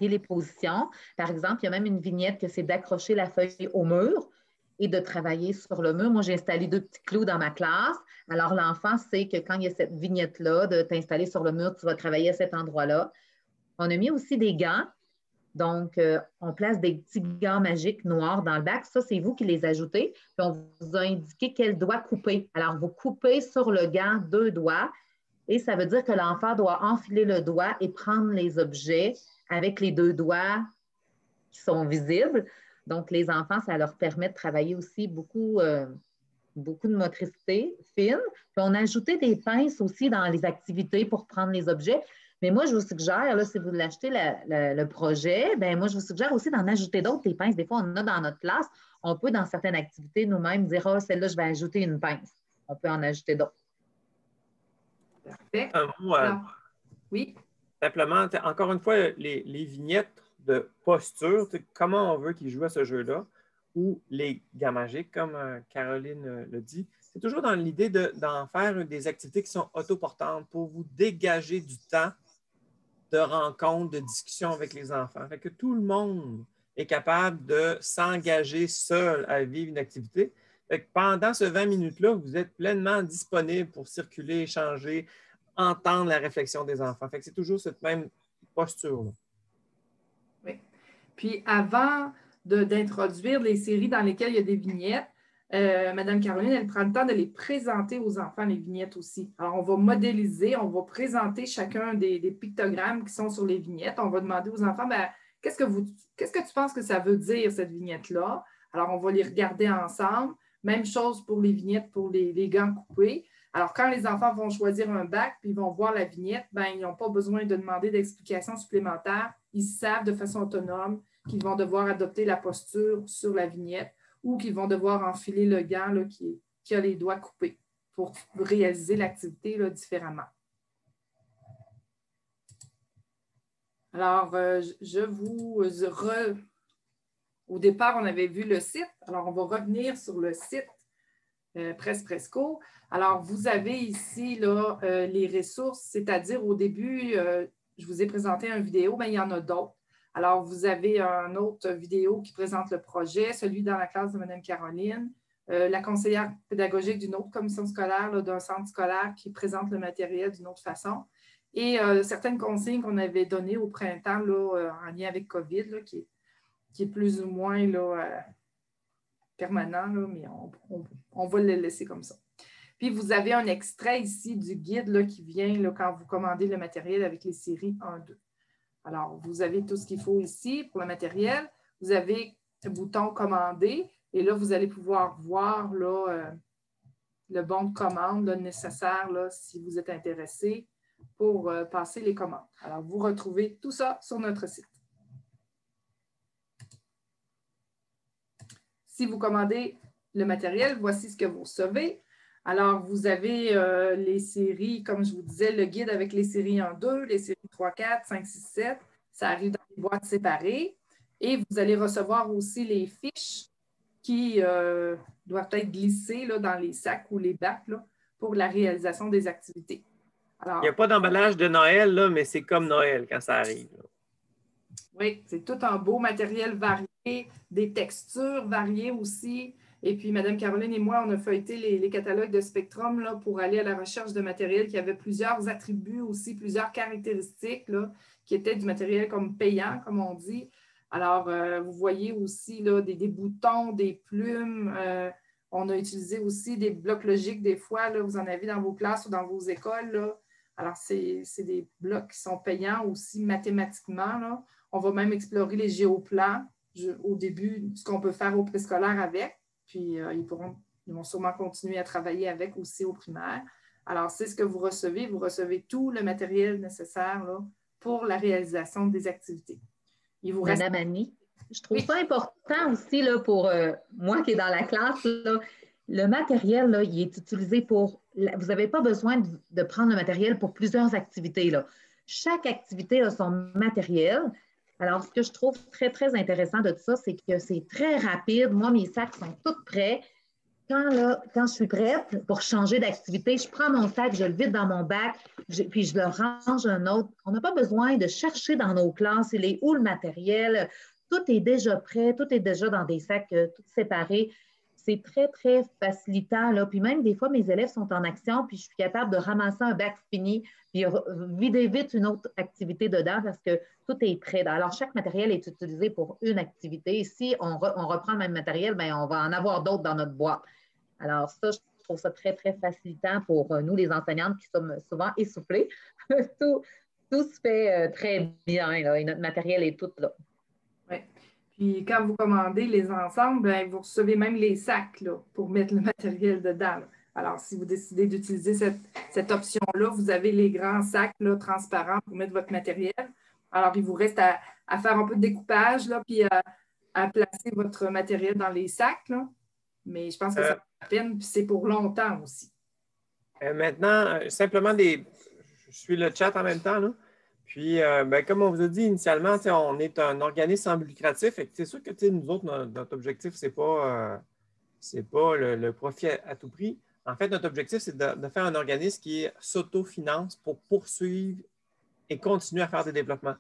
E: les positions. Par exemple, il y a même une vignette que c'est d'accrocher la feuille au mur et de travailler sur le mur. Moi, j'ai installé 2 petits clous dans ma classe. Alors, l'enfant sait que quand il y a cette vignette-là, de t'installer sur le mur, tu vas travailler à cet endroit-là. On a mis aussi des gants. Donc, on place des petits gants magiques noirs dans le bac. Ça, c'est vous qui les ajoutez. Puis, on vous a indiqué quel doigt couper. Alors, vous coupez sur le gant 2 doigts et ça veut dire que l'enfant doit enfiler le doigt et prendre les objets avec les 2 doigts qui sont visibles. Donc, les enfants, ça leur permet de travailler aussi beaucoup de motricité fine. Puis, on a ajouté des pinces aussi dans les activités pour prendre les objets. Mais moi, je vous suggère, là, si vous l'achetez le projet, bien, moi, je vous suggère aussi d'en ajouter d'autres, des pinces. Des fois, on en a dans notre classe. On peut, dans certaines activités, nous-mêmes dire, ah, celle-là, je vais ajouter une pince. On peut en ajouter d'autres.
B: Parfait.
A: Un mot,
B: oui.
A: Simplement, encore une fois, les vignettes de posture, comment on veut qu'ils jouent à ce jeu-là, ou les gants magiques, comme Caroline le dit, c'est toujours dans l'idée d'en faire des activités qui sont autoportantes pour vous dégager du temps de rencontres, de discussions avec les enfants. Fait que tout le monde est capable de s'engager seul à vivre une activité. Fait que pendant ce 20 minutes-là, vous êtes pleinement disponible pour circuler, échanger, entendre la réflexion des enfants. Fait que c'est toujours cette même posture-là.
B: Oui. Puis avant d'introduire les séries dans lesquelles il y a des vignettes, Mme Caroline, elle prend le temps de les présenter aux enfants, les vignettes aussi. Alors, on va modéliser, on va présenter chacun des pictogrammes qui sont sur les vignettes. On va demander aux enfants, ben, qu'est-ce que tu penses que ça veut dire, cette vignette-là? Alors, on va les regarder ensemble. Même chose pour les vignettes, pour les gants coupés. Alors, quand les enfants vont choisir un bac puis ils vont voir la vignette, ben, ils n'ont pas besoin de demander d'explications supplémentaires. Ils savent de façon autonome qu'ils vont devoir adopter la posture sur la vignette ou qu'ils vont devoir enfiler le gant là, qui a les doigts coupés pour réaliser l'activité là, différemment. Alors, au départ, on avait vu le site. Alors, on va revenir sur le site Presco. Alors, vous avez ici là, les ressources, c'est-à-dire au début, je vous ai présenté une vidéo, mais il y en a d'autres. Alors, vous avez une autre vidéo qui présente le projet, celui dans la classe de Mme Caroline, la conseillère pédagogique d'une autre commission scolaire, là, d'un centre scolaire qui présente le matériel d'une autre façon. Et certaines consignes qu'on avait données au printemps là, en lien avec COVID, là, qui est plus ou moins là, permanent, là, mais on va le laisser comme ça. Puis, vous avez un extrait ici du guide là, qui vient là, quand vous commandez le matériel avec les séries 1-2. Alors, vous avez tout ce qu'il faut ici pour le matériel. Vous avez le bouton « Commander » et là, vous allez pouvoir voir là, le bon de commande là, nécessaire là, si vous êtes intéressé pour passer les commandes. Alors, vous retrouvez tout ça sur notre site. Si vous commandez le matériel, voici ce que vous recevez. Alors, vous avez les séries, comme je vous disais, le guide avec les séries 1-2, les séries 3-4, 5-6-7. Ça arrive dans des boîtes séparées. Et vous allez recevoir aussi les fiches qui doivent être glissées là, dans les sacs ou les bacs là, pour la réalisation des activités. Alors,
A: Il n'y a pas d'emballage de Noël, là, mais c'est comme Noël quand ça arrive. Là.
B: oui, c'est tout un beau matériel varié, des textures variées aussi. Et puis, Mme Caroline et moi, on a feuilleté les catalogues de Spectrum là, pour aller à la recherche de matériel qui avait plusieurs attributs aussi, plusieurs caractéristiques là, qui étaient du matériel comme payant, comme on dit. Alors, vous voyez aussi là, des boutons, des plumes. On a utilisé aussi des blocs logiques des fois. Là, vous en avez dans vos classes ou dans vos écoles. Là. Alors, c'est des blocs qui sont payants aussi mathématiquement. Là. On va même explorer les géoplans au début, ce qu'on peut faire au préscolaire avec. Puis, ils vont sûrement continuer à travailler avec aussi au primaire. Alors, c'est ce que vous recevez. Vous recevez tout le matériel nécessaire là, pour la réalisation des activités.
E: Madame Annie, je trouve ça important aussi là, pour moi qui est dans la classe. Là, le matériel, là, il est utilisé pour... Vous n'avez pas besoin de prendre le matériel pour plusieurs activités. Là. Chaque activité a son matériel. Alors, ce que je trouve très, très intéressant de tout ça, c'est que c'est très rapide. Moi, mes sacs sont tous prêts. Quand je suis prête pour changer d'activité, je prends mon sac, je le vide dans mon bac, puis je le range un autre. On n'a pas besoin de chercher dans nos classes, il est où le matériel. Tout est déjà prêt, tout est déjà dans des sacs tout séparés. C'est très, très facilitant. Là. Puis même des fois, mes élèves sont en action, puis je suis capable de ramasser un bac fini, puis vider vite une autre activité dedans parce que tout est prêt. Alors, chaque matériel est utilisé pour une activité. Si on reprend le même matériel, bien, on va en avoir d'autres dans notre boîte. Alors, ça, je trouve ça très, très facilitant pour nous, les enseignantes qui sommes souvent essoufflées. tout se fait très bien, là, et notre matériel est tout là.
B: Oui. Puis, quand vous commandez les ensembles, bien, vous recevez même les sacs là, pour mettre le matériel dedans. Là. Alors, si vous décidez d'utiliser cette option-là, vous avez les grands sacs là, transparents pour mettre votre matériel. Alors, il vous reste à faire un peu de découpage, là, puis à placer votre matériel dans les sacs. Là. Mais je pense que ça vaut la peine, puis c'est pour longtemps aussi.
A: Maintenant, simplement je suis le chat en même temps, là. Puis, comme on vous a dit initialement, on est un organisme sans but lucratif. C'est sûr que nous autres, notre objectif, ce n'est pas le profit à tout prix. En fait, notre objectif, c'est de faire un organisme qui s'autofinance pour poursuivre et continuer à faire des développements.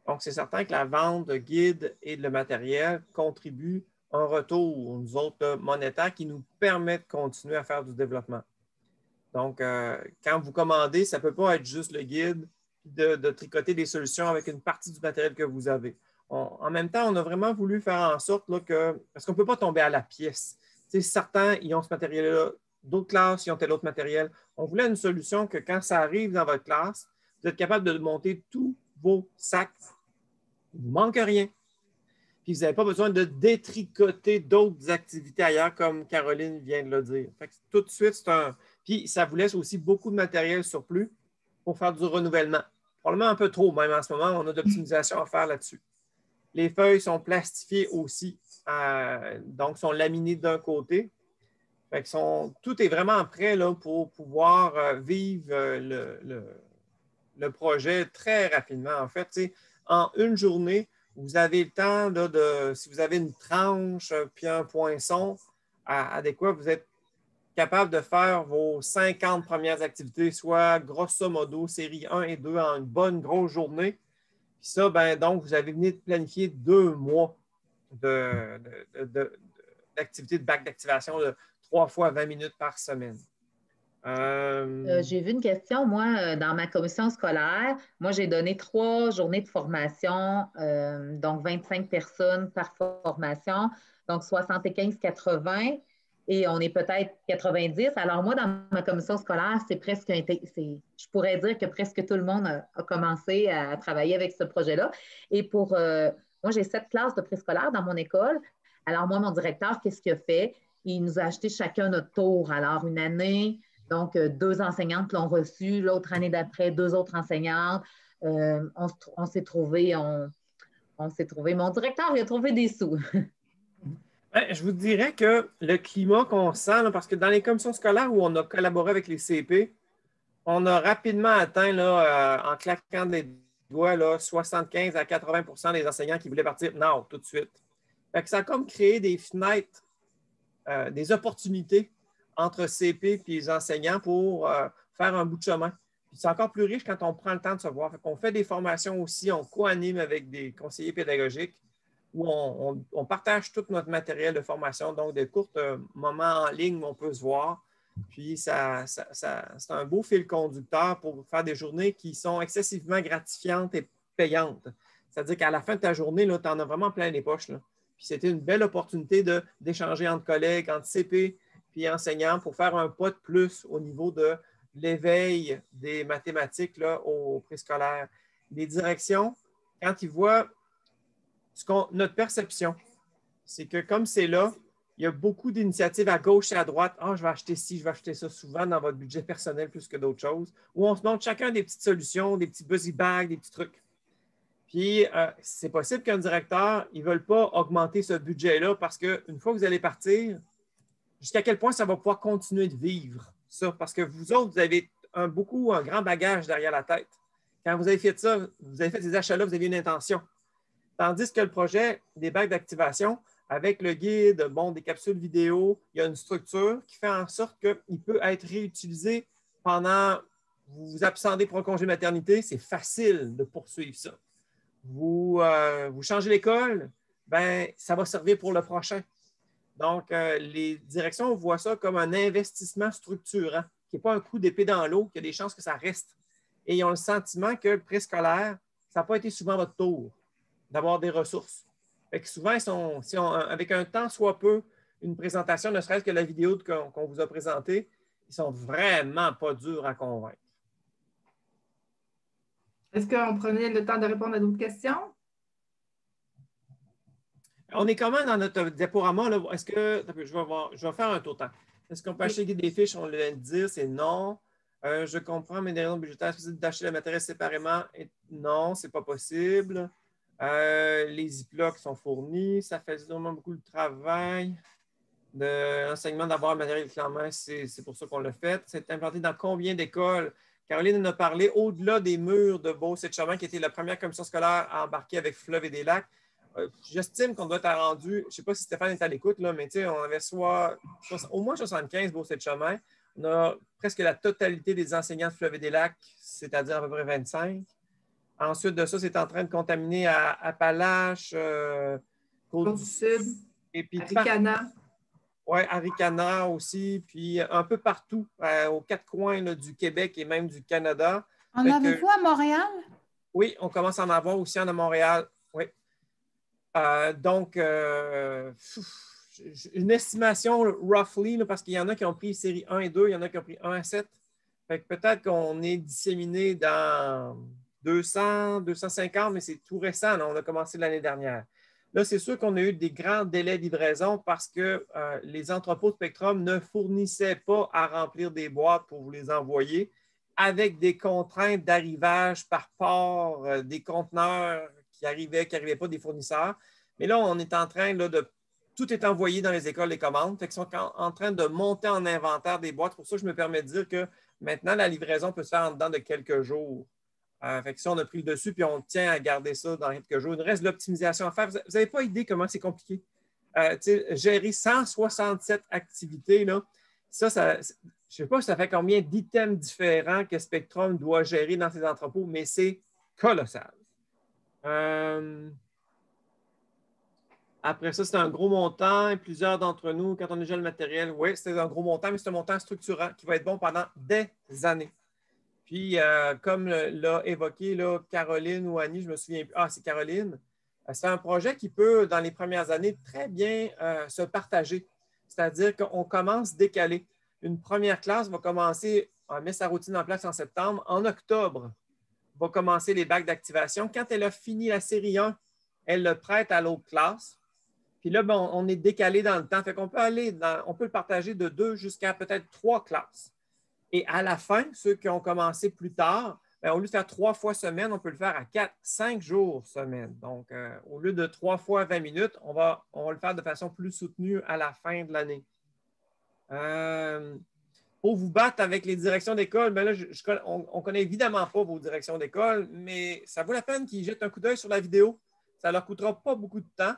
A: Donc, c'est certain que la vente de guides et de matériel contribue un retour, nous autres, monétaire qui nous permet de continuer à faire du développement. Donc, quand vous commandez, ça ne peut pas être juste le guide, de tricoter des solutions avec une partie du matériel que vous avez. En même temps, on a vraiment voulu faire en sorte là, parce qu'on ne peut pas tomber à la pièce. Certains, ils ont ce matériel-là, d'autres classes, ils ont tel autre matériel. On voulait une solution que quand ça arrive dans votre classe, vous êtes capable de monter tous vos sacs. Il ne vous manque rien. Puis vous n'avez pas besoin de détricoter d'autres activités ailleurs, comme Caroline vient de le dire. Fait que tout de suite, Puis ça vous laisse aussi beaucoup de matériel surplus pour faire du renouvellement. Probablement un peu trop, même en ce moment, on a de l'optimisation à faire là-dessus. Les feuilles sont plastifiées aussi, donc sont laminées d'un côté. Fait que tout est vraiment prêt là, pour pouvoir vivre le projet très rapidement. En fait, en une journée, vous avez le temps là, si vous avez une tranche puis un poinçon adéquat, vous êtes capable de faire vos 50 premières activités, soit grosso modo série 1 et 2 en une bonne grosse journée. Puis ça, donc, vous avez venu de planifier 2 mois d'activité de bac d'activation de 3 fois 20 minutes par semaine.
E: J'ai vu une question, moi, dans ma commission scolaire. Moi, j'ai donné 3 journées de formation, donc 25 personnes par formation, donc 75-80, et on est peut-être 90. Alors, moi, dans ma commission scolaire, c'est presque, je pourrais dire que presque tout le monde a commencé à travailler avec ce projet-là. Et moi, j'ai 7 classes de préscolaire dans mon école. Alors, moi, mon directeur, qu'est-ce qu'il a fait? Il nous a acheté chacun notre tour. Alors, une année... Donc, 2 enseignantes l'ont reçu. L'autre année d'après, 2 autres enseignantes. On s'est trouvé. Mon directeur, il a trouvé des sous.
A: Ben, je vous dirais que le climat qu'on sent, là, parce que dans les commissions scolaires où on a collaboré avec les CP, on a rapidement atteint, là, en claquant des doigts, là, 75 à 80 des enseignants qui voulaient partir non, tout de suite. Fait que ça a comme créé des fenêtres, des opportunités entre CP et les enseignants pour faire un bout de chemin. Puis c'est encore plus riche quand on prend le temps de se voir. Fait qu'on fait des formations aussi, on co-anime avec des conseillers pédagogiques où on partage tout notre matériel de formation, donc de courts moments en ligne où on peut se voir. Puis c'est un beau fil conducteur pour faire des journées qui sont excessivement gratifiantes et payantes. C'est-à-dire qu'à la fin de ta journée, tu en as vraiment plein les poches, là. Puis c'était une belle opportunité d'échanger entre collègues, entre CP puis enseignants pour faire un pas de plus au niveau de l'éveil des mathématiques là, au préscolaire. Les directions, quand ils voient notre perception, c'est que comme c'est là, il y a beaucoup d'initiatives à gauche et à droite. Ah, je vais acheter ci, je vais acheter ça souvent dans votre budget personnel plus que d'autres choses, où on se montre chacun des petites solutions, des petits buzzy bags, des petits trucs. Puis, c'est possible qu'un directeur, ils ne veulent pas augmenter ce budget-là parce qu'une fois que vous allez partir, jusqu'à quel point ça va pouvoir continuer de vivre, ça? Parce que vous autres, vous avez un grand bagage derrière la tête. Quand vous avez fait ça, vous avez fait ces achats-là, vous avez une intention. Tandis que le projet des bacs d'activation, avec le guide, bon, des capsules vidéo, il y a une structure qui fait en sorte qu'il peut être réutilisé pendant, vous vous absentez pour un congé maternité, c'est facile de poursuivre ça. Vous changez l'école, ben, ça va servir pour le prochain. Donc, les directions voient ça comme un investissement structurant, qui n'est pas un coup d'épée dans l'eau, qu'il y a des chances que ça reste. Et ils ont le sentiment que le préscolaire, ça n'a pas été souvent votre tour d'avoir des ressources. Fait que souvent, avec un temps soit peu, une présentation, ne serait-ce que la vidéo qu'on vous a présentée, ils sont vraiment pas durs à convaincre.
B: Est-ce qu'on prenait le temps de répondre à d'autres questions?
A: On est quand même dans notre diaporama. Là. Est-ce que. Je vais faire un tour de temps. Est-ce qu'on peut acheter des fiches? On vient de dire, c'est non. Je comprends, mais des raisons budgétaires, c'est possible d'acheter le matériel séparément. Non, ce n'est pas possible. Les ziplocs sont fournis. Ça fait vraiment beaucoup de travail. L'enseignement d'avoir le matériel clé en main, c'est pour ça qu'on l'a fait. C'est implanté dans combien d'écoles? Caroline en a parlé au-delà des murs de Beauce-et-de-Chauvin, qui était la première commission scolaire à embarquer avec Fleuve et des Lacs. J'estime qu'on doit être rendu, je ne sais pas si Stéphane est à l'écoute, là, mais on avait au moins 75 Beauce-et-de-Chauvin. On a presque la totalité des enseignants de Fleuve et des Lacs, c'est-à-dire à peu près 25. Ensuite de ça, c'est en train de contaminer à Appalaches,
B: Côte-du-Sud,
A: et puis
B: Aricana.
A: Oui, Aricana aussi, puis un peu partout, aux quatre coins là, du Québec et même du Canada.
F: En avez-vous à Montréal?
A: Oui, on commence à en avoir aussi à Montréal. Oui. Donc, une estimation roughly, là, parce qu'il y en a qui ont pris série 1 et 2, il y en a qui ont pris 1 à 7. Fait que peut-être qu'on est disséminé dans 200, 250, mais c'est tout récent. Là, on a commencé l'année dernière. Là, c'est sûr qu'on a eu des grands délais de livraison parce que les entrepôts Spectrum ne fournissaient pas à remplir des boîtes pour vous les envoyer avec des contraintes d'arrivage par port, des conteneurs qui n'arrivaient pas des fournisseurs. Mais là, on est en train là, tout est envoyé dans les écoles des commandes. Fait qu'ils sont en train de monter en inventaire des boîtes. Pour ça, je me permets de dire que maintenant, la livraison peut se faire en dedans de quelques jours. Fait que ça, on a pris le dessus, puis on tient à garder ça dans quelques jours. Il reste de l'optimisation à faire. Vous n'avez pas idée comment c'est compliqué. Gérer 167 activités, là, ça je ne sais pas si ça fait combien d'items différents que Spectrum doit gérer dans ses entrepôts, mais c'est colossal. Après ça, c'est un gros montant. Et plusieurs d'entre nous, quand on a déjà le matériel, oui, c'est un gros montant, mais c'est un montant structurant qui va être bon pendant des années. Puis, comme l'a évoqué là, Caroline ou Annie, je me souviens plus. Ah, c'est Caroline. C'est un projet qui peut, dans les premières années, très bien se partager. C'est-à-dire qu'on commence décalé. Une première classe va commencer, on met sa routine en place en septembre. En octobre, va commencer les bacs d'activation. Quand elle a fini la série 1, elle le prête à l'autre classe. Puis là, ben, on est décalé dans le temps. Fait qu'on peut on peut le partager de 2 jusqu'à peut-être 3 classes. Et à la fin, ceux qui ont commencé plus tard bien, au lieu de faire 3 fois semaine, on peut le faire à 4, 5 jours semaine. Donc, au lieu de 3 fois 20 minutes, on va le faire de façon plus soutenue à la fin de l'année. Pour vous battre avec les directions d'école, bien là, on ne connaît évidemment pas vos directions d'école, mais ça vaut la peine qu'ils jettent un coup d'œil sur la vidéo. Ça ne leur coûtera pas beaucoup de temps.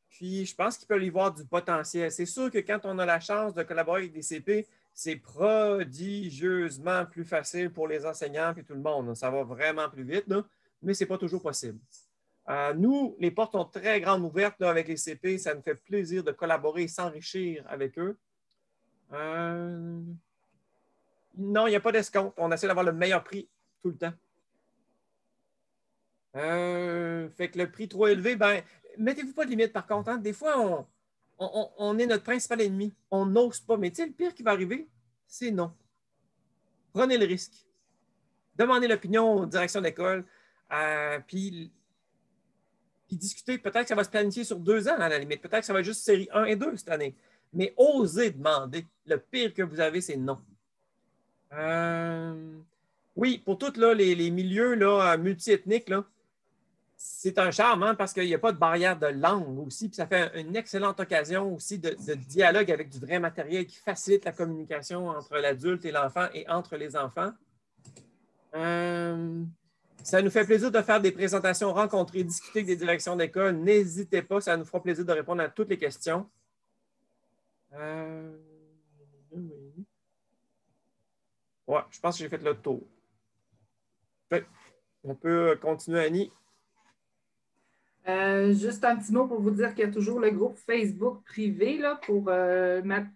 A: Puis, je pense qu'ils peuvent y voir du potentiel. C'est sûr que quand on a la chance de collaborer avec des CP, c'est prodigieusement plus facile pour les enseignants et tout le monde. Ça va vraiment plus vite, là, mais ce n'est pas toujours possible. Nous, les portes sont très grandes ouvertes là, avec les CP. Ça nous fait plaisir de collaborer et s'enrichir avec eux. Non, il n'y a pas d'escompte. On essaie d'avoir le meilleur prix tout le temps. Fait que le prix trop élevé, ben, mettez-vous pas de limite par contre. Hein. Des fois, on est notre principal ennemi. On n'ose pas. Mais tu sais, le pire qui va arriver, c'est non. Prenez le risque. Demandez l'opinion aux directions d'école. Puis discuter. Peut-être que ça va se planifier sur 2 ans à la limite. Peut-être que ça va être juste série 1 et 2 cette année. Mais osez demander. Le pire que vous avez, c'est non. Oui, pour tous les milieux là, multiethniques, là, c'est un charme hein, parce qu'il n'y a pas de barrière de langue aussi. Puis ça fait une excellente occasion aussi de dialogue avec du vrai matériel qui facilite la communication entre l'adulte et l'enfant et entre les enfants. Ça nous fait plaisir de faire des présentations, rencontrer, discuter avec des directions d'école. N'hésitez pas, ça nous fera plaisir de répondre à toutes les questions. Ouais, je pense que j'ai fait le tour. On peut continuer, Annie.
B: Juste un petit mot pour vous dire qu'il y a toujours le groupe Facebook privé là, pour Math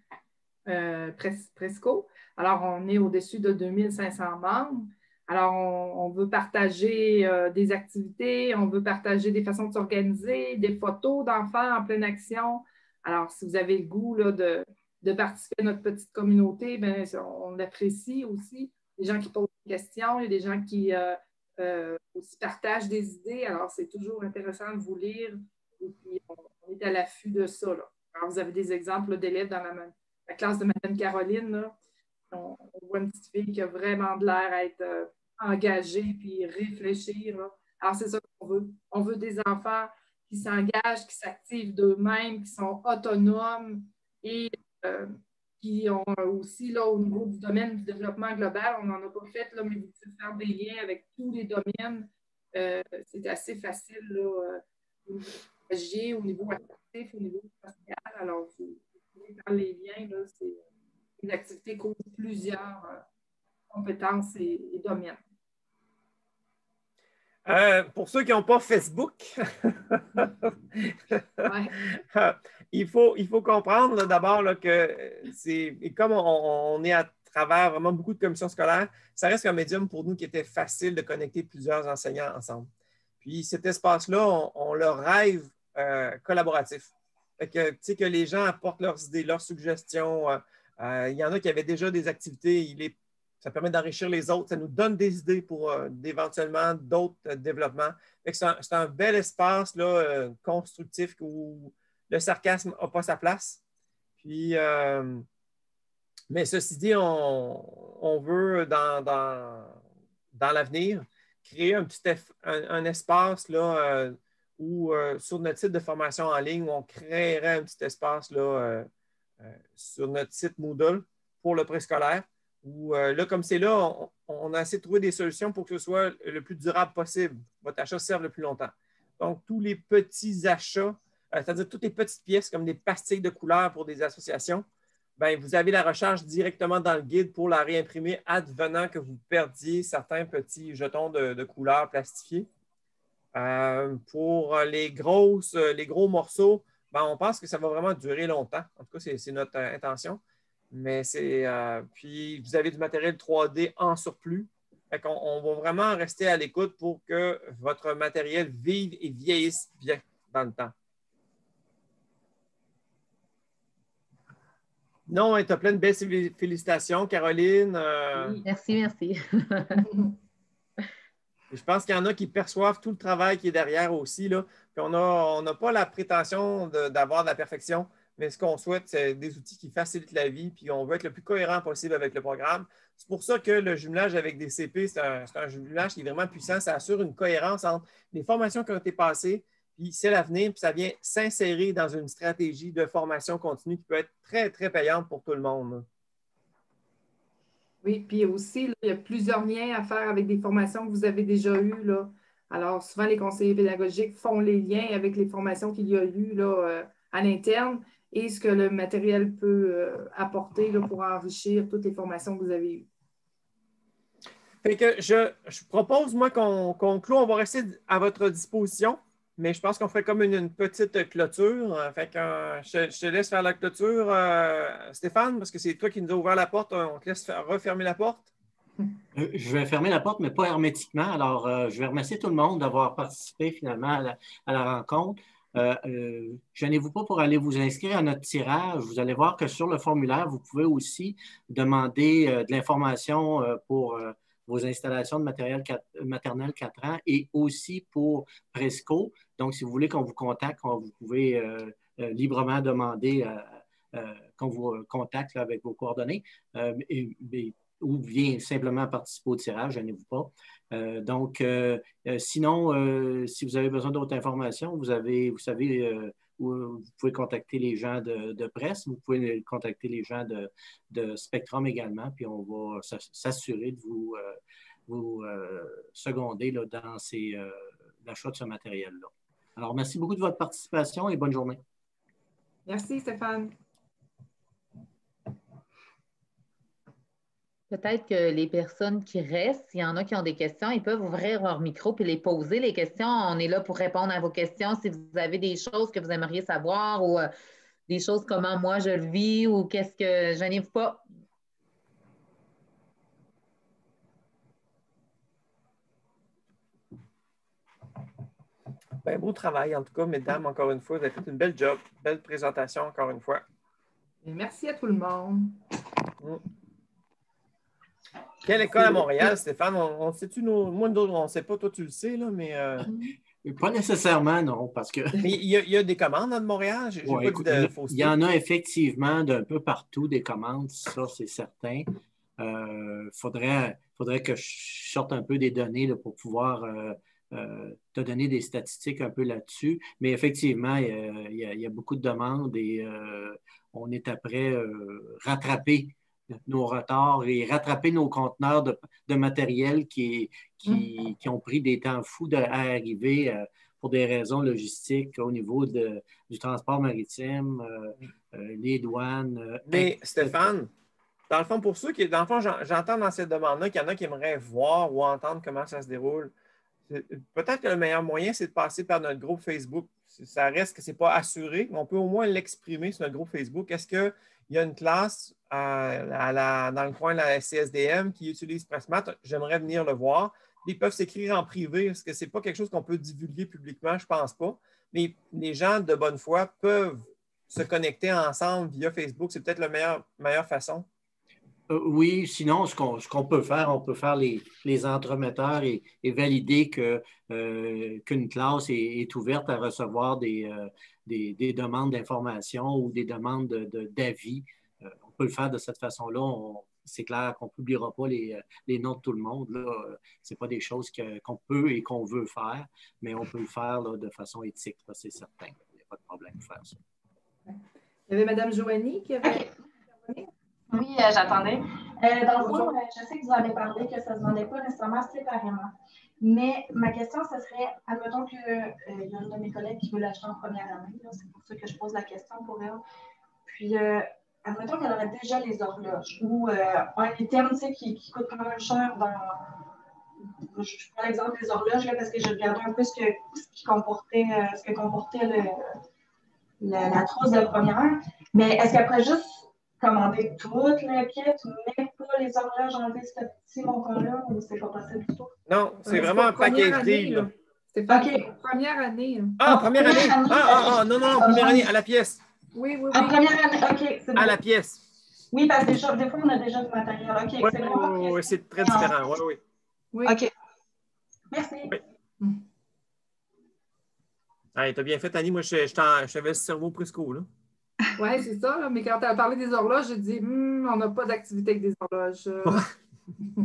B: Presco. Alors, on est au-dessus de 2500 membres. Alors, on veut partager des activités, on veut partager des façons de s'organiser, des photos d'enfants en pleine action. Alors, si vous avez le goût là, de participer à notre petite communauté, bien, on l'apprécie aussi. Les gens qui posent des questions, il y a des gens qui aussi partagent des idées. Alors, c'est toujours intéressant de vous lire. Et puis, on est à l'affût de ça. Là. Alors, vous avez des exemples d'élèves dans la classe de Mme Caroline. Là. On voit une petite fille qui a vraiment de l'air à être engagée puis réfléchir. Là. Alors, c'est ça qu'on veut. On veut des enfants qui s'engagent, qui s'activent d'eux-mêmes, qui sont autonomes et qui ont aussi, là, au niveau du domaine du développement global, on n'en a pas fait, là, mais vous pouvez faire des liens avec tous les domaines. C'est assez facile, là, au niveau au niveau actif, au niveau social. Alors, vous pouvez faire les liens, là, c'est une activité qui couvre plusieurs compétences et domaines.
A: Pour ceux qui n'ont pas Facebook,
B: Ouais.
A: il faut comprendre d'abord que c'est, et comme on est à travers vraiment beaucoup de commissions scolaires, ça reste un médium pour nous qui était facile de connecter plusieurs enseignants ensemble. Puis cet espace-là, on le rêve collaboratif. Fait que, tu sais, que les gens apportent leurs idées, leurs suggestions. Il y en a qui avaient déjà des activités. Ça permet d'enrichir les autres. Ça nous donne des idées pour éventuellement d'autres développements. C'est un bel espace là, constructif où le sarcasme n'a pas sa place. Puis, mais ceci dit, on veut, dans l'avenir, créer un espace là, où, sur notre site de formation en ligne, où on créerait un petit espace là, sur notre site Moodle pour le préscolaire. Où, là, comme c'est là, on a essayé de trouver des solutions pour que ce soit le plus durable possible. Votre achat serve le plus longtemps. Donc, tous les petits achats, c'est-à-dire toutes les petites pièces comme des pastilles de couleurs pour des associations, bien, vous avez la recharge directement dans le guide pour la réimprimer advenant que vous perdiez certains petits jetons de couleurs plastifiés. Pour les gros morceaux, bien, on pense que ça va vraiment durer longtemps. En tout cas, c'est notre intention. Mais puis vous avez du matériel 3D en surplus. Fait on va vraiment rester à l'écoute pour que votre matériel vive et vieillisse bien dans le temps. Non, tu as plein de belles félicitations, Caroline.
E: Oui, merci.
A: Je pense qu'il y en a qui perçoivent tout le travail qui est derrière aussi. Là. Puis on n'a pas la prétention d'avoir de la perfection, mais ce qu'on souhaite, c'est des outils qui facilitent la vie, puis on veut être le plus cohérent possible avec le programme. C'est pour ça que le jumelage avec des CP, c'est un jumelage qui est vraiment puissant. Ça assure une cohérence entre les formations qui ont été passées, puis c'est l'avenir, puis ça vient s'insérer dans une stratégie de formation continue qui peut être très, très payante pour tout le monde.
B: Oui, puis aussi, là, il y a plusieurs liens à faire avec des formations que vous avez déjà eues, là. Alors, souvent, les conseillers pédagogiques font les liens avec les formations qu'il y a eues là, à l'interne et ce que le matériel peut apporter là, pour enrichir toutes les formations que vous avez eues.
A: Fait que je propose, moi, qu'on clôt. On va rester à votre disposition, mais je pense qu'on ferait comme une petite clôture. Fait que je te laisse faire la clôture, Stéphane, parce que c'est toi qui nous as ouvert la porte. On te laisse refermer la porte.
G: Je vais fermer la porte, mais pas hermétiquement. Alors, je vais remercier tout le monde d'avoir participé finalement à la rencontre. Gênez-vous pas pour aller vous inscrire à notre tirage. Vous allez voir que sur le formulaire, vous pouvez aussi demander de l'information pour vos installations de matériel maternel 4 ans et aussi pour Presco. Donc, si vous voulez qu'on vous contacte, vous pouvez librement demander qu'on vous contacte là, avec vos coordonnées. Ou bien simplement participer au tirage, gênez-vous pas. Sinon, si vous avez besoin d'autres informations, vous savez, vous pouvez contacter les gens de presse, vous pouvez contacter les gens de Spectrum également, puis on va s'assurer de vous seconder là, dans l'achat de ce matériel-là. Alors, merci beaucoup de votre participation et bonne journée.
B: Merci, Stéphane.
E: Peut-être que les personnes qui restent, s'il y en a qui ont des questions, ils peuvent ouvrir leur micro et les poser, les questions. On est là pour répondre à vos questions. Si vous avez des choses que vous aimeriez savoir ou des choses comment moi je le vis ou qu'est-ce que... Gênez-vous pas.
A: Bien, beau travail, en tout cas, mesdames, encore une fois. Vous avez fait une belle job, belle présentation, encore une fois.
B: Et merci à tout le monde.
A: Quelle école à Montréal, Stéphane? On sait-tu moi, nous, on ne sait pas, toi, tu le sais, là, mais.
G: Pas nécessairement, non, parce que.
A: Mais il y a des commandes de Montréal?
G: Il y en a effectivement d'un peu partout des commandes, ça, c'est certain. Faudrait que je sorte un peu des données là, pour pouvoir te donner des statistiques un peu là-dessus. Mais effectivement, il y a beaucoup de demandes et on est après rattraper nos retards et rattraper nos conteneurs de matériel qui ont pris des temps fous à arriver pour des raisons logistiques au niveau du transport maritime, les douanes.
A: Mais Stéphane, dans le fond, pour ceux qui, dans le fond, j'entends dans cette demande-là qu'il y en a qui aimeraient voir ou entendre comment ça se déroule. Peut-être que le meilleur moyen, c'est de passer par notre groupe Facebook. Ça reste que ce n'est pas assuré, mais on peut au moins l'exprimer sur notre groupe Facebook. Est-ce qu'il y a une classe dans le coin de la CSDM qui utilise Pressmat? J'aimerais venir le voir. Ils peuvent s'écrire en privé. Est-ce que ce n'est pas quelque chose qu'on peut divulguer publiquement? Je ne pense pas. Mais les gens de bonne foi peuvent se connecter ensemble via Facebook. C'est peut-être la meilleure façon.
G: Oui, sinon, ce qu'on peut faire, on peut faire les entremetteurs et valider qu'une classe est ouverte à recevoir des demandes d'information ou des demandes d'avis. On peut le faire de cette façon-là. C'est clair qu'on ne publiera pas les noms de tout le monde. Ce n'est pas des choses qu'on peut et qu'on veut faire, mais on peut le faire là, de façon éthique, c'est certain. Il n'y a pas de problème de faire ça.
B: Il y avait Mme Joanie qui avait...
H: Oui, j'attendais. Dans le fond, je sais que vous avez parlé que ça ne se vendait pas nécessairement séparément. Mais ma question, ce serait, admettons qu'il y a une de mes collègues qui veut l'acheter en première année. C'est pour ça que je pose la question pour elle. Puis, admettons qu'elle aurait déjà les horloges ou un item qui coûte quand même cher je prends l'exemple des horloges là, parce que j'ai regardé un peu ce que comportait la trousse de première. Mais est-ce qu'après juste commander toute la quête, mais pas les horloges, enlever ce petit montant-là, ou c'est pas possible du tout?
A: Non, c'est vraiment un package deal.
B: C'est pas première année.
A: Première année? Non, première année, à la pièce.
B: Oui.
H: En première année, OK, c'est bon.
A: À la pièce.
H: Oui, parce que des fois, on a déjà du matériel. OK, c'est vraiment...
A: Oui, c'est très différent. Oui.
H: OK. Merci.
A: Oui. Tu as bien fait, Annie. Moi, je t'avais le cerveau Presco, là.
B: Oui, c'est ça. Là. Mais quand tu as parlé des horloges, j'ai dit, on n'a pas d'activité avec des horloges.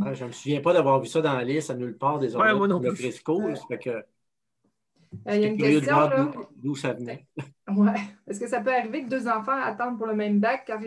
G: Ah, je ne me souviens pas d'avoir vu ça dans la liste à nulle part des horloges
A: moi non
G: pour le
A: plus.
G: preschool. Ça fait que
B: Il y a une
G: curieux de
B: question.
G: voir
B: Là.
G: d'où ça venait.
B: Ouais. Est-ce que ça peut arriver que deux enfants attendent pour le même bac car